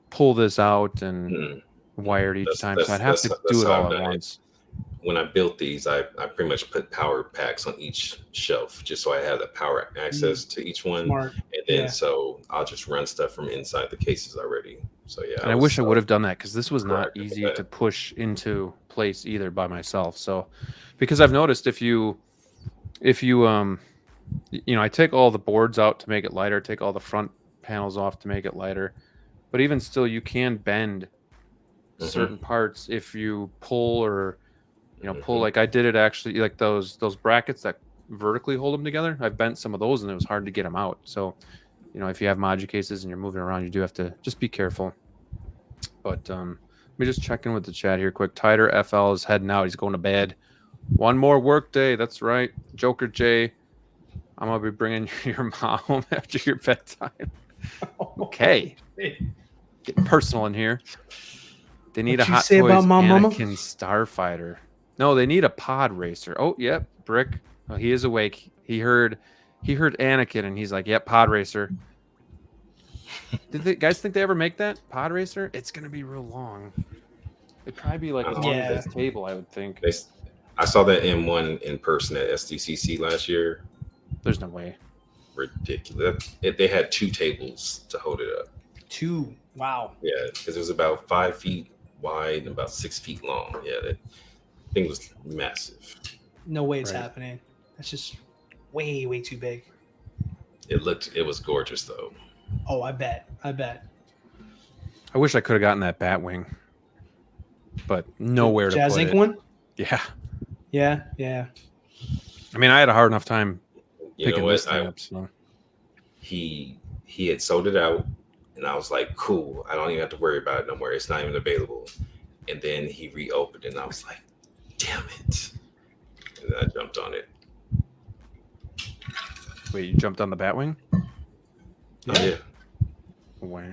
pull this out and wire it each time. So I'd have to do it all at once. When I built these, I pretty much put power packs on each shelf just so I have the power access to each one. Smart. And then so I'll just run stuff from inside the cases already. So yeah. And I wish I would have done that, because this was not easy to push into place either by myself. So because I've noticed if you I take all the boards out to make it lighter, take all the front panels off to make it lighter, but even still you can bend certain parts if you pull or pull. Like I did it actually, like those brackets that vertically hold them together. I've bent some of those and it was hard to get them out. So, if you have Modu cases and you're moving around, you do have to just be careful. But let me just check in with the chat here quick. Tighter FL is heading out. He's going to bed. One more work day. That's right. Joker J, I'm going to be bringing your mom home after your bedtime. Okay. Getting personal in here. They need What'd a you Hot say Toys about my mama? Anakin Starfighter. No, they need a pod racer. Oh, yep. Brick. Oh, he is awake. He heard Anakin and he's like, yep, pod racer. Did the guys think they ever make that pod racer? It's gonna be real long. It'd probably be like as long as this table, I would think. I saw that M1 in person at SDCC last year. There's no way. Ridiculous. They had 2 tables to hold it up. 2. Wow. Yeah, because it was about 5 feet wide and about 6 feet long. Yeah, that thing was massive. No way it's happening. That's just way, way too big. It was gorgeous though. Oh, I bet. I wish I could have gotten that Batwing, but nowhere to Jazz put Ink it. one? Yeah. Yeah. I mean, I had a hard enough time You know picking what? this thing up. So. He had sold it out, and I was like, cool. I don't even have to worry about it no more. It's not even available. And then he reopened, and I was like, damn it. And then I jumped on it. Wait, you jumped on the Batwing? Yeah. Wow.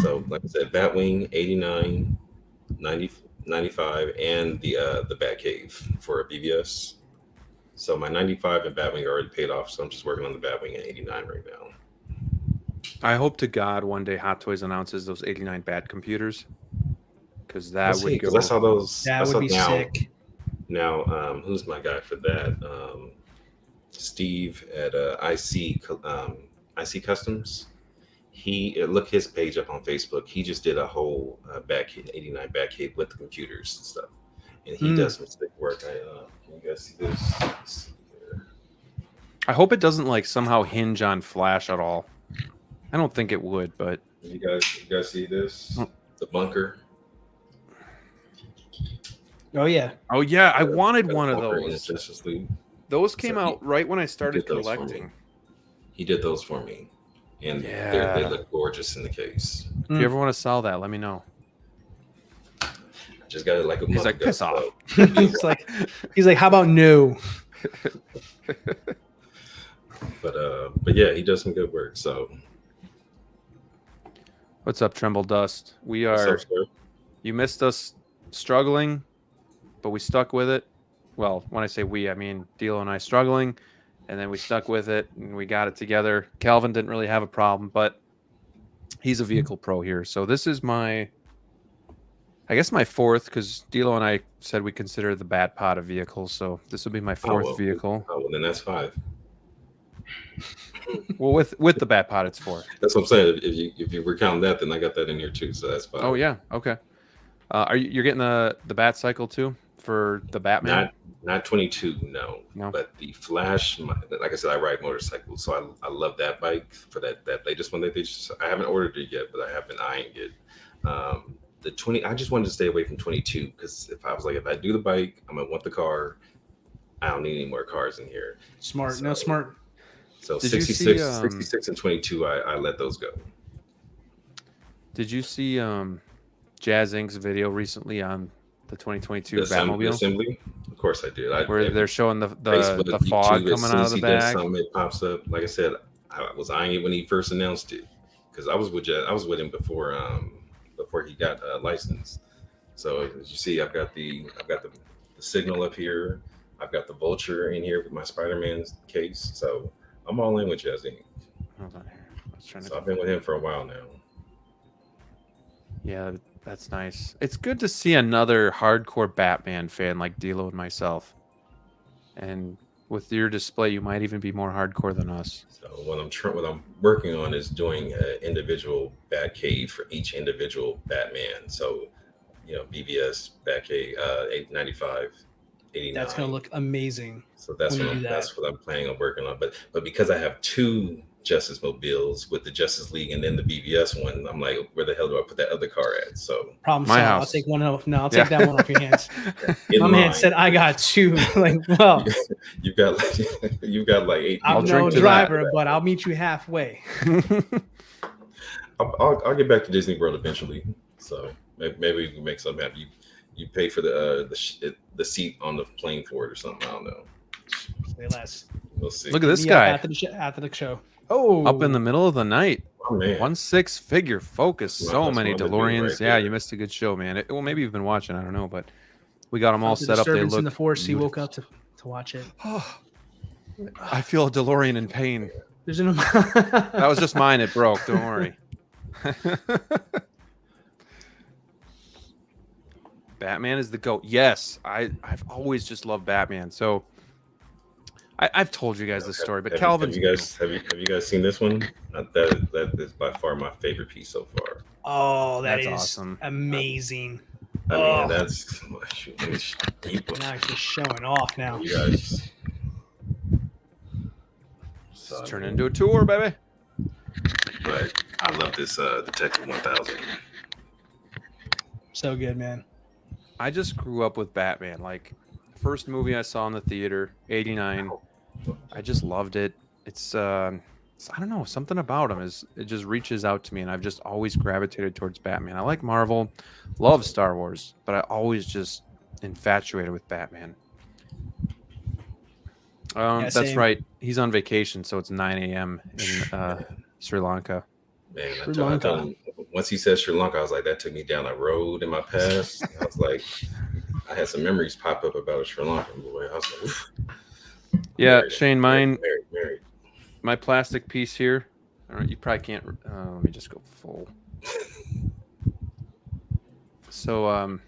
So, like I said, Batwing 89, 90, 95, and the Batcave for a BBS. So my 95 and Batwing are already paid off, so I'm just working on the Batwing at 89 right now. I hope to God one day Hot Toys announces those 89 Bat computers, because that would go. I saw those. That would be sick. Now, who's my guy for that? Steve at IC Customs. He look his page up on Facebook. He just did a whole Batcave 89 Batcave with the computers and stuff, and he does some sick work. Can you guys see this? Let's see here. I hope it doesn't like somehow hinge on Flash at all. I don't think it would, but You guys see this? The bunker. Oh yeah. oh yeah, I wanted The one of bunker in those. Justice League. Those came So out right when I started did those for me. collecting. He did those for me, and Yeah. they look gorgeous in the case. If you ever want to sell that, let me know. I just got it like a month He's like, ago, piss so- off. he's like, how about no? But yeah, he does some good work. So What's up, Tremble Dust? We what's are. up, sir? You missed us struggling, but we stuck with it. Well, when I say we, I mean DLO and I struggling, and then we stuck with it and we got it together. Calvin didn't really have a problem, but he's a vehicle pro here. So this is my 4th, because DLO and I said we consider the Bat Pod a vehicle. So this will be my 4th vehicle. Oh, well, then that's 5. Well, with the Bat Pod, it's 4. That's what I'm saying. If you were counting that, then I got that in here too. So that's 5. Oh yeah, okay. You're getting the Bat Cycle too for the Batman? Not 22, no. No. But the Flash, like I said, I ride motorcycles, so I love that bike for that latest one that they just. I haven't ordered it yet, but I have been eyeing it. The 20, I just wanted to stay away from 22 because if I do the bike, I'm gonna want the car. I don't need any more cars in here. Smart. So- No smart. So Did you 66, see, 66 and 22, I let those go. Did you see Jazz Inc.'s video recently on the 2022 The Batmobile? assembly, of course I did. Where they're showing the Facebook, fog YouTube, as coming soon out as of the he does bag. something, it pops up. Like I said, I was eyeing it when he first announced it because I was with him before he got licensed. So as you see, I've got the signal up here. I've got the Vulture in here with my Spider-Man case. So I'm all in with Jazz Inc. Hold on here. I was trying to. So I've been with him for a while now. Yeah, that's nice. It's good to see another hardcore Batman fan like DLO and myself. And with your display, you might even be more hardcore than us. So what I'm working on is doing an individual Batcave for each individual Batman. So, BBS, Batcave, 95, 89. That's gonna look amazing. So that's when you what do that. that's what I'm planning on working on. But because I have two Justice Mobiles with the Justice League and then the BVS one. I'm like, where the hell do I put that other car at? So Problem My solved. house. I'll take one off. No, I'll Yeah. take that one off your hands. in My line, man said I got two. Like, well, you've got like 8 I'm people. no drink to driver, but I'll meet you halfway. I'll get back to Disney World eventually. So maybe we can make something happen. You pay for the seat on the plane for it or something. I don't know. Say less. We'll see. Look at this Meet me up guy after the show. Oh, up in the middle of the night. Oh, man. 1-6 figure focus. Wow, So that's many what I've been doing DeLoreans. right Yeah, there. you missed a good show, man. Well, maybe you've been watching. I don't know, but we got them all the set up. They disturbance look. in the force. He woke up to watch it. I feel a DeLorean in pain. There's an. That was just mine. It broke. Don't worry. Batman is the GOAT. Yes, I've always just loved Batman. So I've told you guys this story, but Calvin's have you guys seen this one? That is by far my favorite piece so far. Oh, That's is awesome. Amazing. I Oh. mean, that's Now he's just showing off now. you guys. It's turning into a tour, baby. But I love this Detective 1000. So good, man. I just grew up with Batman. Like, first movie I saw in the theater, '89. I just loved it. It's I don't know, something about him it just reaches out to me, and I've just always gravitated towards Batman. I like Marvel, love Star Wars, but I always just infatuated with Batman. That's same. right. He's on vacation, so it's 9 a.m. in Sri Lanka. Man, Sri Lanka. Once he said Sri Lanka, I was like, that took me down a road in my past. I was like, I had some memories pop up about a Sri Lankan boy. I was like, oof. Yeah, Married, Shane, married. my plastic piece here. All right, you probably can't. Let me just go full. So,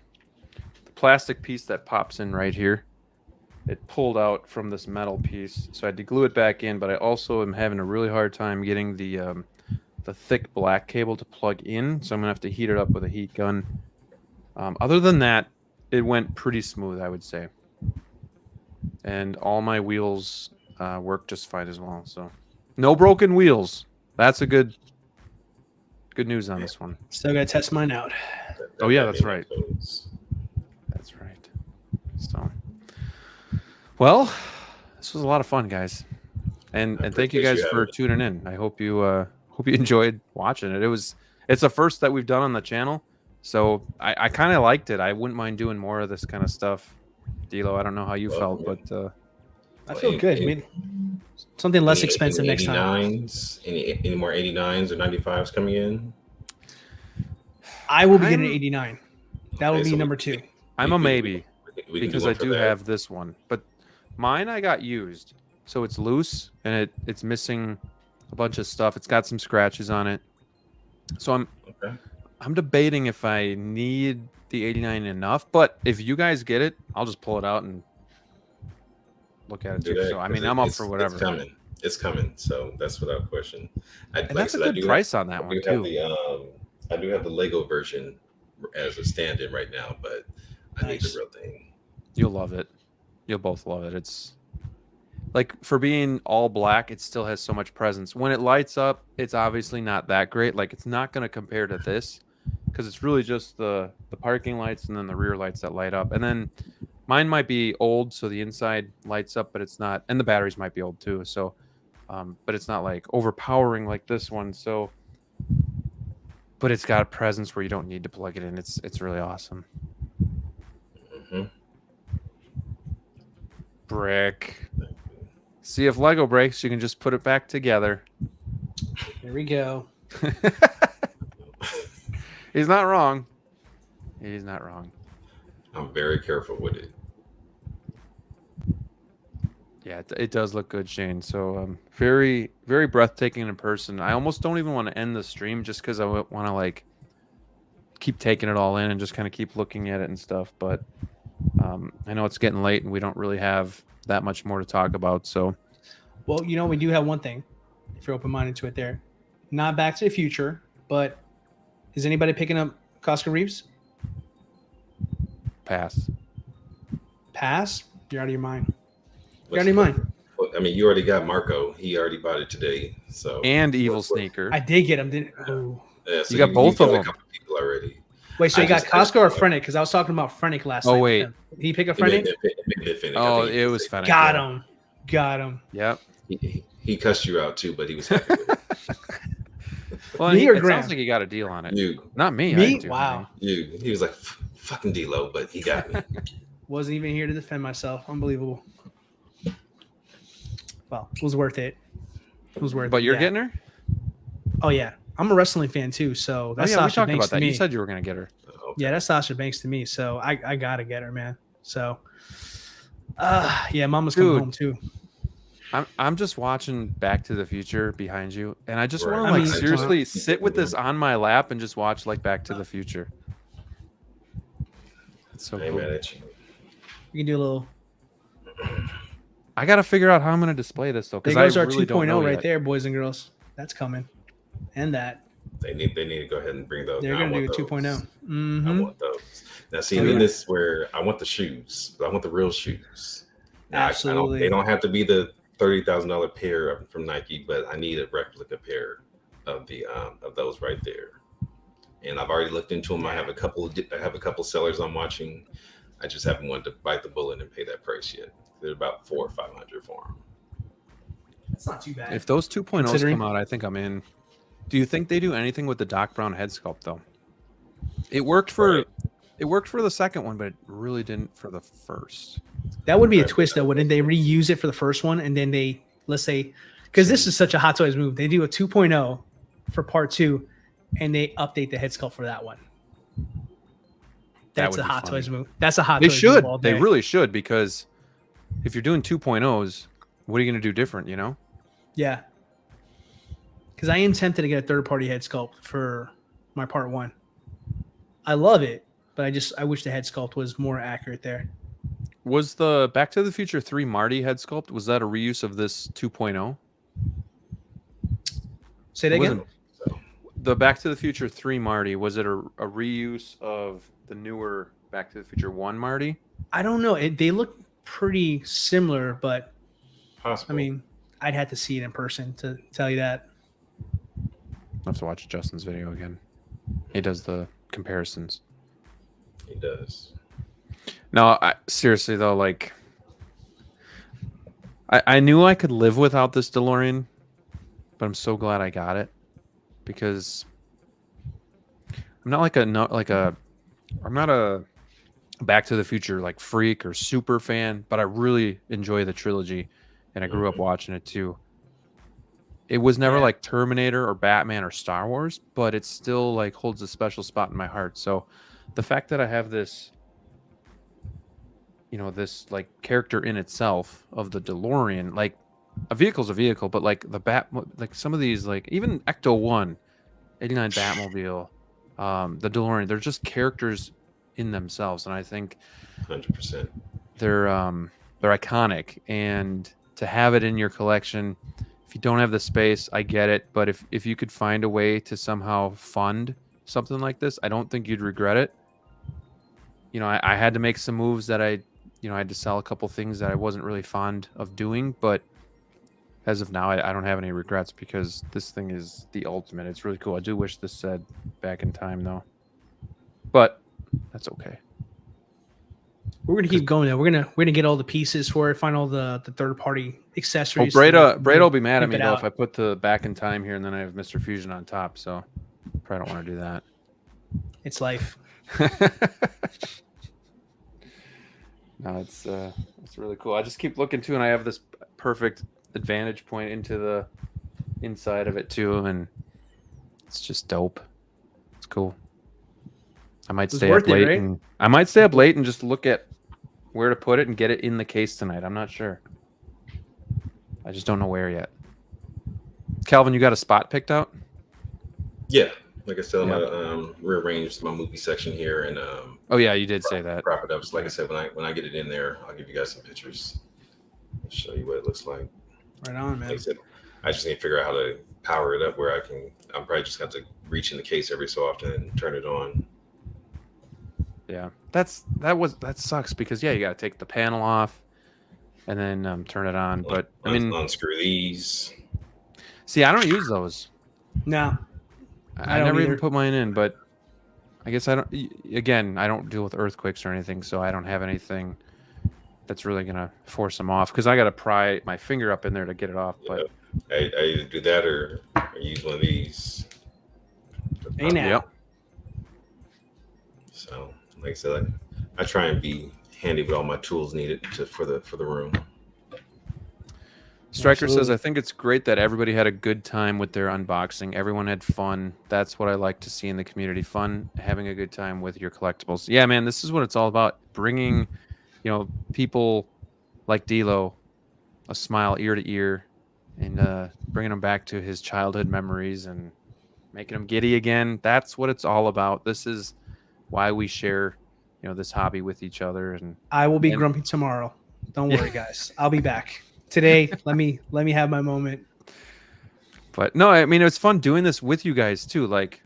the plastic piece that pops in right here, it pulled out from this metal piece, so I had to glue it back in. But I also am having a really hard time getting the thick black cable to plug in, so I'm gonna have to heat it up with a heat gun. Other than that, it went pretty smooth, I would say. And all my wheels work just fine as well. So no broken wheels. That's a good news on this one. Still gotta test mine out. Oh yeah, that's right. That's right. So, well, this was a lot of fun, guys, and thank you guys for tuning in. I hope you enjoyed watching it. It's a first that we've done on the channel, so I kind of liked it. I wouldn't mind doing more of this kind of stuff. D'Lo, I don't know how you felt, but I feel good. I mean, something less expensive next time. Any more 89s or 95s coming in? I will be getting an 89. That will Okay, be so number 2. I'm a maybe We can because one I for do that. have this one, but mine I got used, so it's loose and it's missing a bunch of stuff. It's got some scratches on it, so I'm debating if I need the 89 enough. But if you guys get it, I'll just pull it out and look at it Do too. that, So I 'cause mean, I'm up for whatever. It's coming. So that's without question. And that's a good price on that one too. I do have the Lego version as a stand-in right now, but I need the real thing. You'll love it. You'll both love it. It's like, for being all black, it still has so much presence. When it lights up, it's obviously not that great. Like, it's not going to compare to this because it's really just the parking lights and then the rear lights that light up. And then mine might be old, so the inside lights up, but it's not. And the batteries might be old too. So, but it's not like overpowering like this one. So, but it's got a presence where you don't need to plug it in. It's really awesome. Mm-hmm. Brick. See, if Lego breaks, you can just put it back together. There we go. He's not wrong. He's not wrong. I'm very careful with it. Yeah, it does look good, Shane. So very, very breathtaking in person. I almost don't even want to end the stream just because I want to like keep taking it all in and just kind of keep looking at it and stuff. But I know it's getting late and we don't really have that much more to talk about. So, well, you know, we do have one thing. If you're open-minded to it, there, not Back to the Future, but is anybody picking up Costco Reeves? Pass. Pass? You're out of your mind. What's You're out of your mind. Well, I mean, you already got Marco. He already bought it today. So And Evil Sneaker. I did get him. Didn't? Oh. yeah, so You got both of got them. a couple people already. Wait, so I you got just- Costco or Frenick? Because I was talking about Frenick last night. Oh, with wait. him. Did he pick a It may Frenick? have been Finnick. I Oh, think it was Fennec. Got yeah. him. Got him. Yep. He cussed you out too, but he was happy with it. Well, Me or it Graham? sounds like he got a deal on it. You, Not me. I Me? didn't do Wow. anything. he was like, fucking D-Lo, but he got me. Wasn't even here to defend myself. Unbelievable. Well, it was worth it. It was worth it. But you're yeah. getting her? Oh, yeah. I'm a wrestling fan, too. So Oh, that's yeah, we Sasha talked Banks about to that. me. You said you were going to get her. Okay. Yeah, that's Sasha Banks to me. So I got to get her, man. So, yeah, Mama's coming Dude. home, too. I'm just watching Back to the Future behind you, and I just Right. want I to like mean- seriously sit with this on my lap and just watch like Back to the Future. It's so I ain't cool. mad at you. We can do a little. I got to figure out how I'm going to display this though, There because I goes our really don't 2.0 know right yet. there, boys and girls. That's coming. And that. They need to go ahead and bring those. They're Now, going I to do want a those. 2.0. I Mm-hmm. want those. Now, see, Oh, and then yeah. this is where I want the shoes, but I want the real shoes. Now, Absolutely. they don't have to be the $30,000 pair from Nike, but I need a replica pair of the of those right there. And I've already looked into them. I have a couple sellers I'm watching. I just haven't wanted to bite the bullet and pay that price yet. They're about $400 or $500 for them. That's not too bad. If those 2.0s Considering- come out, I think I'm in. Do you think they do anything with the Doc Brown head sculpt though? It worked for Right. the second one, but it really didn't for the first. That would be a Right. twist, though, wouldn't they reuse it for the first one and then they, let's say, because this is such a Hot Toys move, they do a 2.0 for part 2 and they update the head sculpt for that one. That's would a be Hot funny. Toys move. That's a Hot They Toys should. move all They day. really should, because if you're doing 2.0s, what are you going to do different, you know? Yeah. Because I am tempted to get a third-party head sculpt for my part 1. I love it, but I wish the head sculpt was more accurate there. Was the Back to the Future 3 Marty head sculpt, was that a reuse of this 2.0? Say that It again? wasn't- The Back to the Future 3 Marty, was it a reuse of the newer Back to the Future 1 Marty? I don't know. They look pretty similar, but Possible. I mean, I'd have to see it in person to tell you that. I'll have to watch Justin's video again. He does the comparisons. he does. No, seriously though, like I knew I could live without this DeLorean, but I'm so glad I got it, because I'm not I'm not a Back to the Future like freak or super fan, but I really enjoy the trilogy, and I grew up watching it too. It was never Yeah. like Terminator or Batman or Star Wars, but it still like holds a special spot in my heart. So the fact that I have this, you know, this like character in itself of the DeLorean, like a vehicle's a vehicle, but like like some of these, like even Ecto 1, 89 Batmobile, the DeLorean, they're just characters in themselves, and I think 100%. they're iconic. And to have it in your collection, if you don't have the space, I get it, but if you could find a way to somehow fund something like this, I don't think you'd regret it. You know, I had to make some moves that I had to sell a couple things that I wasn't really fond of doing, but as of now, I don't have any regrets, because this thing is the ultimate. It's really cool. I do wish this said Back in Time though, but that's okay. We're gonna keep going though. We're gonna get all the pieces for it, find all the third party Oh, accessories. Breda will be mad at pimp me it though out. if I put the Back in Time here and then I have Mr. Fusion on top, so probably don't want to do that. It's life. No, it's really cool. I just keep looking too, and I have this perfect advantage point into the inside of it too, and it's just dope. It's cool. I might was stay up worth it, late, right? and I might stay up late and just look at where to put it and get it in the case tonight. I'm not sure. I just don't know where yet. Calvin, you got a spot picked out? Yeah. Like I said, I'm Yeah. gonna rearrange my movie section here and Oh yeah, you did say that. wrap it up. So like I said, when I get it in there, I'll give you guys some pictures. I'll show you what it looks like. Right on, Like I man. said, I just need to figure out how to power it up where I'm probably just have to reach in the case every so often and turn it on. Yeah, that sucks, because yeah, you got to take the panel off, and then turn it on. But I mean, unscrew these. see, I don't use those. No, I don't never either. even put mine in, but I guess I don't. Again, I don't deal with earthquakes or anything, so I don't have anything that's really gonna force them off. Because I gotta pry my finger up in there to get it off. But I either do that or use one of these. Hey now. Yep. So, like I said, I try and be handy with all my tools needed for the room. Striker says, Absolutely. I think it's great that everybody had a good time with their unboxing. Everyone had fun. That's what I like to see in the community. Fun, having a good time with your collectibles. Yeah, man, this is what it's all about. Bringing, people like DLO a smile ear to ear and bringing them back to his childhood memories and making him giddy again. That's what it's all about. This is why we share, this hobby with each other. And I will be grumpy tomorrow. Don't worry, guys. I'll be back. Today, let me have my moment. But no, I mean, it's fun doing this with you guys too. Like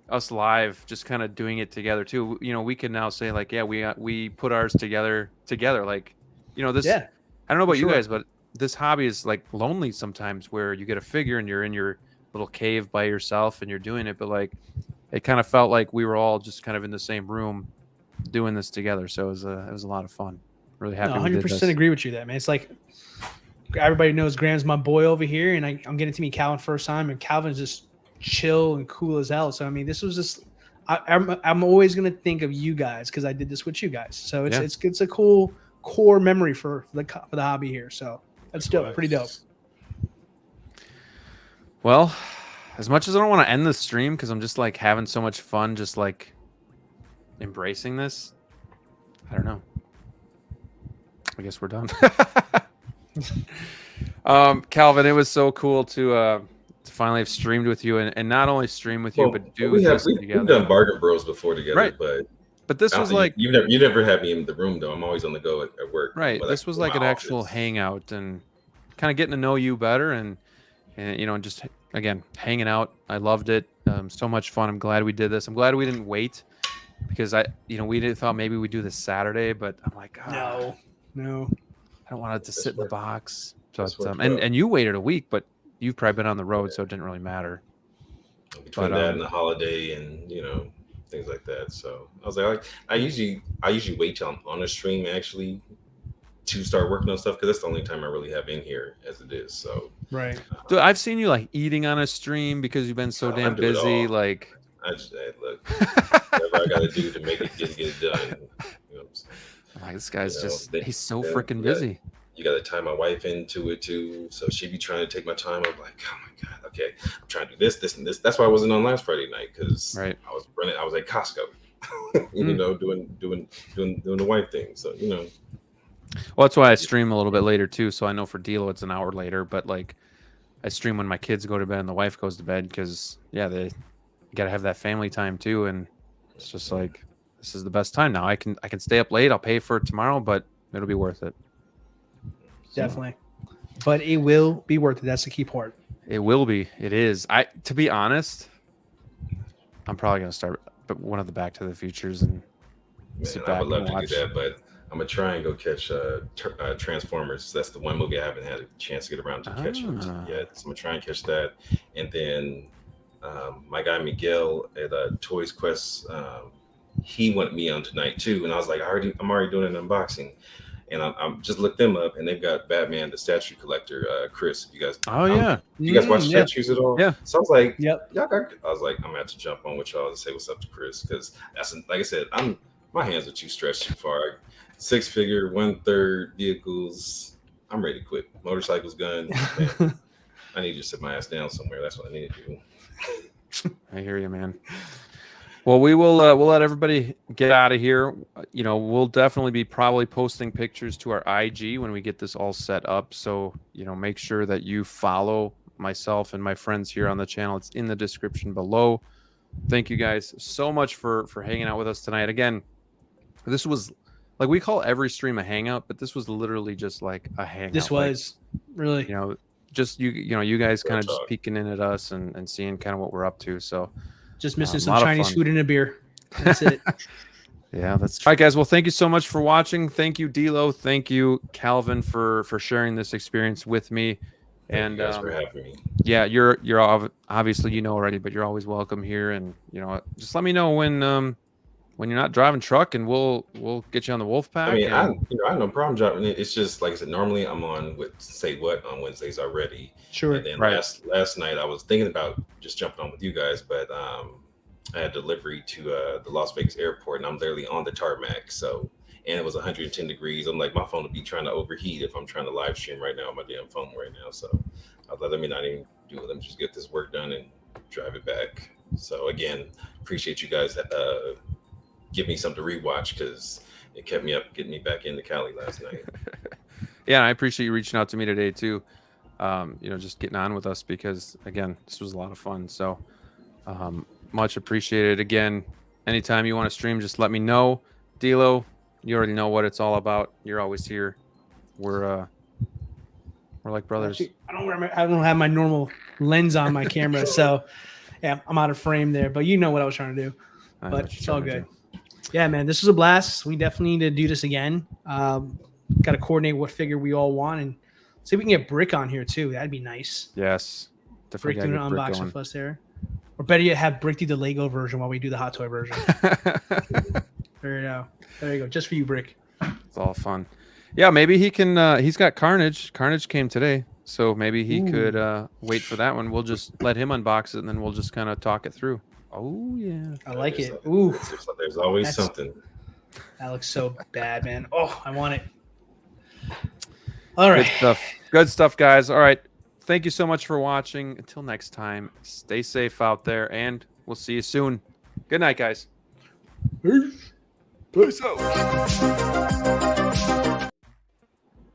us live, just kind of doing it together too. We can now say like, yeah, we put ours together. Like, this. Yeah, I don't know about you sure. guys, but this hobby is like lonely sometimes, where you get a figure and you're in your little cave by yourself and you're doing it. But like, it kind of felt like we were all just kind of in the same room doing this together. So it was a lot of fun. Really happy. No, we did 100% this. agree with you there, man. It's like everybody knows Graham's my boy over here, and I'm getting to meet Calvin first time, and Calvin's just chill and cool as hell. So I mean, this was just I'm always gonna think of you guys because I did this with you guys. So it's a cool core memory for the hobby here. So that's dope, pretty dope. Well, as much as I don't want to end the stream because I'm just like having so much fun, just like embracing this, I don't know. I guess we're done. Calvin, it was so cool to finally have streamed with you and not only stream with you, but do this together. We've done Bargain Bros before together, right? But this was like you never had me in the room though. I'm always on the go at work. Right. This was like an actual hangout and kind of getting to know you better and just again hanging out. I loved it. So much fun. I'm glad we did this. I'm glad we didn't wait because we thought maybe we'd do this Saturday, but I'm like, no. I don't want it to sit in the box. So and you waited a week, but you've probably been on the road, so it didn't really matter. Between that and the holiday and things like that. So I was like I usually wait till I'm on a stream actually to start working on stuff because that's the only time I really have in here as it is. So right. Dude, I've seen you like eating on a stream because you've been so damn busy. Like I just look whatever I got to do to make it get it done. Like, this guy's he's so freaking busy. You got to tie my wife into it too, so she'd be trying to take my time. I'm like, oh my god, okay, I'm trying to do this, and this. That's why I wasn't on last Friday night because I was running. I was at Costco, doing the wife thing. So Well, that's why I stream a little bit later too. So I know for DLO it's an hour later, but like I stream when my kids go to bed and the wife goes to bed because they got to have that family time too, and it's just like. This is the best time now. I can stay up late. I'll pay for it tomorrow, but it'll be worth it. Definitely. But it will be worth it. That's the key part. It will be. It is. To be honest, I'm probably gonna start one of the Back to the Futures and sit back I would love and watch. to do that, but I'm gonna try and go catch Transformers. That's the one movie I haven't had a chance to get around to catching yet. So I'm gonna try and catch that, and then my guy Miguel at Toys Quest. He wanted me on tonight too, and I was like, I'm already doing an unboxing, and I'm just looked them up, and they've got Batman the statue collector, Chris. If you guys, you guys watch statues at all? Yeah. So I was like, yep. I was like, I'm gonna have to jump on with y'all and say what's up to Chris because that's like I said, my hands are too stretched too far. 6-figure, 1/3 vehicles. I'm ready to quit. Motorcycles, guns. I need to sit my ass down somewhere. That's what I need to do. I hear you, man. Well, we'll let everybody get out of here. We'll definitely be probably posting pictures to our IG when we get this all set up. So, make sure that you follow myself and my friends here on the channel. It's in the description below. Thank you guys so much for hanging out with us tonight. Again, this was like we call every stream a hangout, but this was literally just like a hangout. This was really, just you guys kind of just peeking in at us and seeing kind of what we're up to. So. Just missing some Chinese food and a beer. That's it. Yeah, that's all right, guys. Well, thank you so much for watching. Thank you, DLO. Thank you, Calvin, for sharing this experience with me. Thank you guys for having me. Yeah, you're obviously you know already, but you're always welcome here. And just let me know when you're not driving truck, and we'll get you on the wolf pack. I mean, I have no problem driving it. It's just like I said. Normally, I'm on on Wednesdays already. Sure. And then last night, I was thinking about just jumping on with you guys, but I had delivery to the Las Vegas airport, and I'm literally on the tarmac. So, and it was 110 degrees. I'm like, my phone would be trying to overheat if I'm trying to live stream right now on my damn phone right now. So, I thought, let me not even do it. Let me just get this work done and drive it back. So, again, appreciate you guys. Give me something to rewatch because it kept me up, getting me back into Cali last night. Yeah, I appreciate you reaching out to me today too. Just getting on with us because again, this was a lot of fun. So, much appreciated. Again, anytime you want to stream, just let me know. DLO, you already know what it's all about. You're always here. We're like brothers. Actually, I don't have my normal lens on my camera, so yeah, I'm out of frame there. But you know what I was trying to do. But it's all good. Yeah, man, this was a blast. We definitely need to do this again. Got to coordinate what figure we all want and see if we can get Brick on here too. That'd be nice. Yes, Brick doing an unboxing with us there. Or better yet, have Brick do the Lego version while we do the Hot Toy version. There you go. There you go. Just for you, Brick. It's all fun. Yeah, maybe he can. He's got Carnage. Carnage came today, so maybe he could wait for that one. We'll just let him unbox it, and then we'll just kind of talk it through. Oh yeah, I like it. Ooh, there's always something. That looks so bad, man. Oh, I want it. All right. Good stuff. Good stuff, guys. All right. Thank you so much for watching. Until next time, stay safe out there, and we'll see you soon. Good night, guys. Peace. Peace out.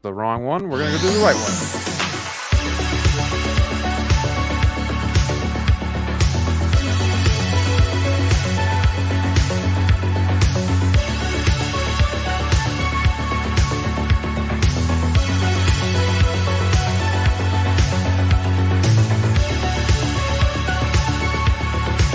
The wrong one. We're going to go do the right one.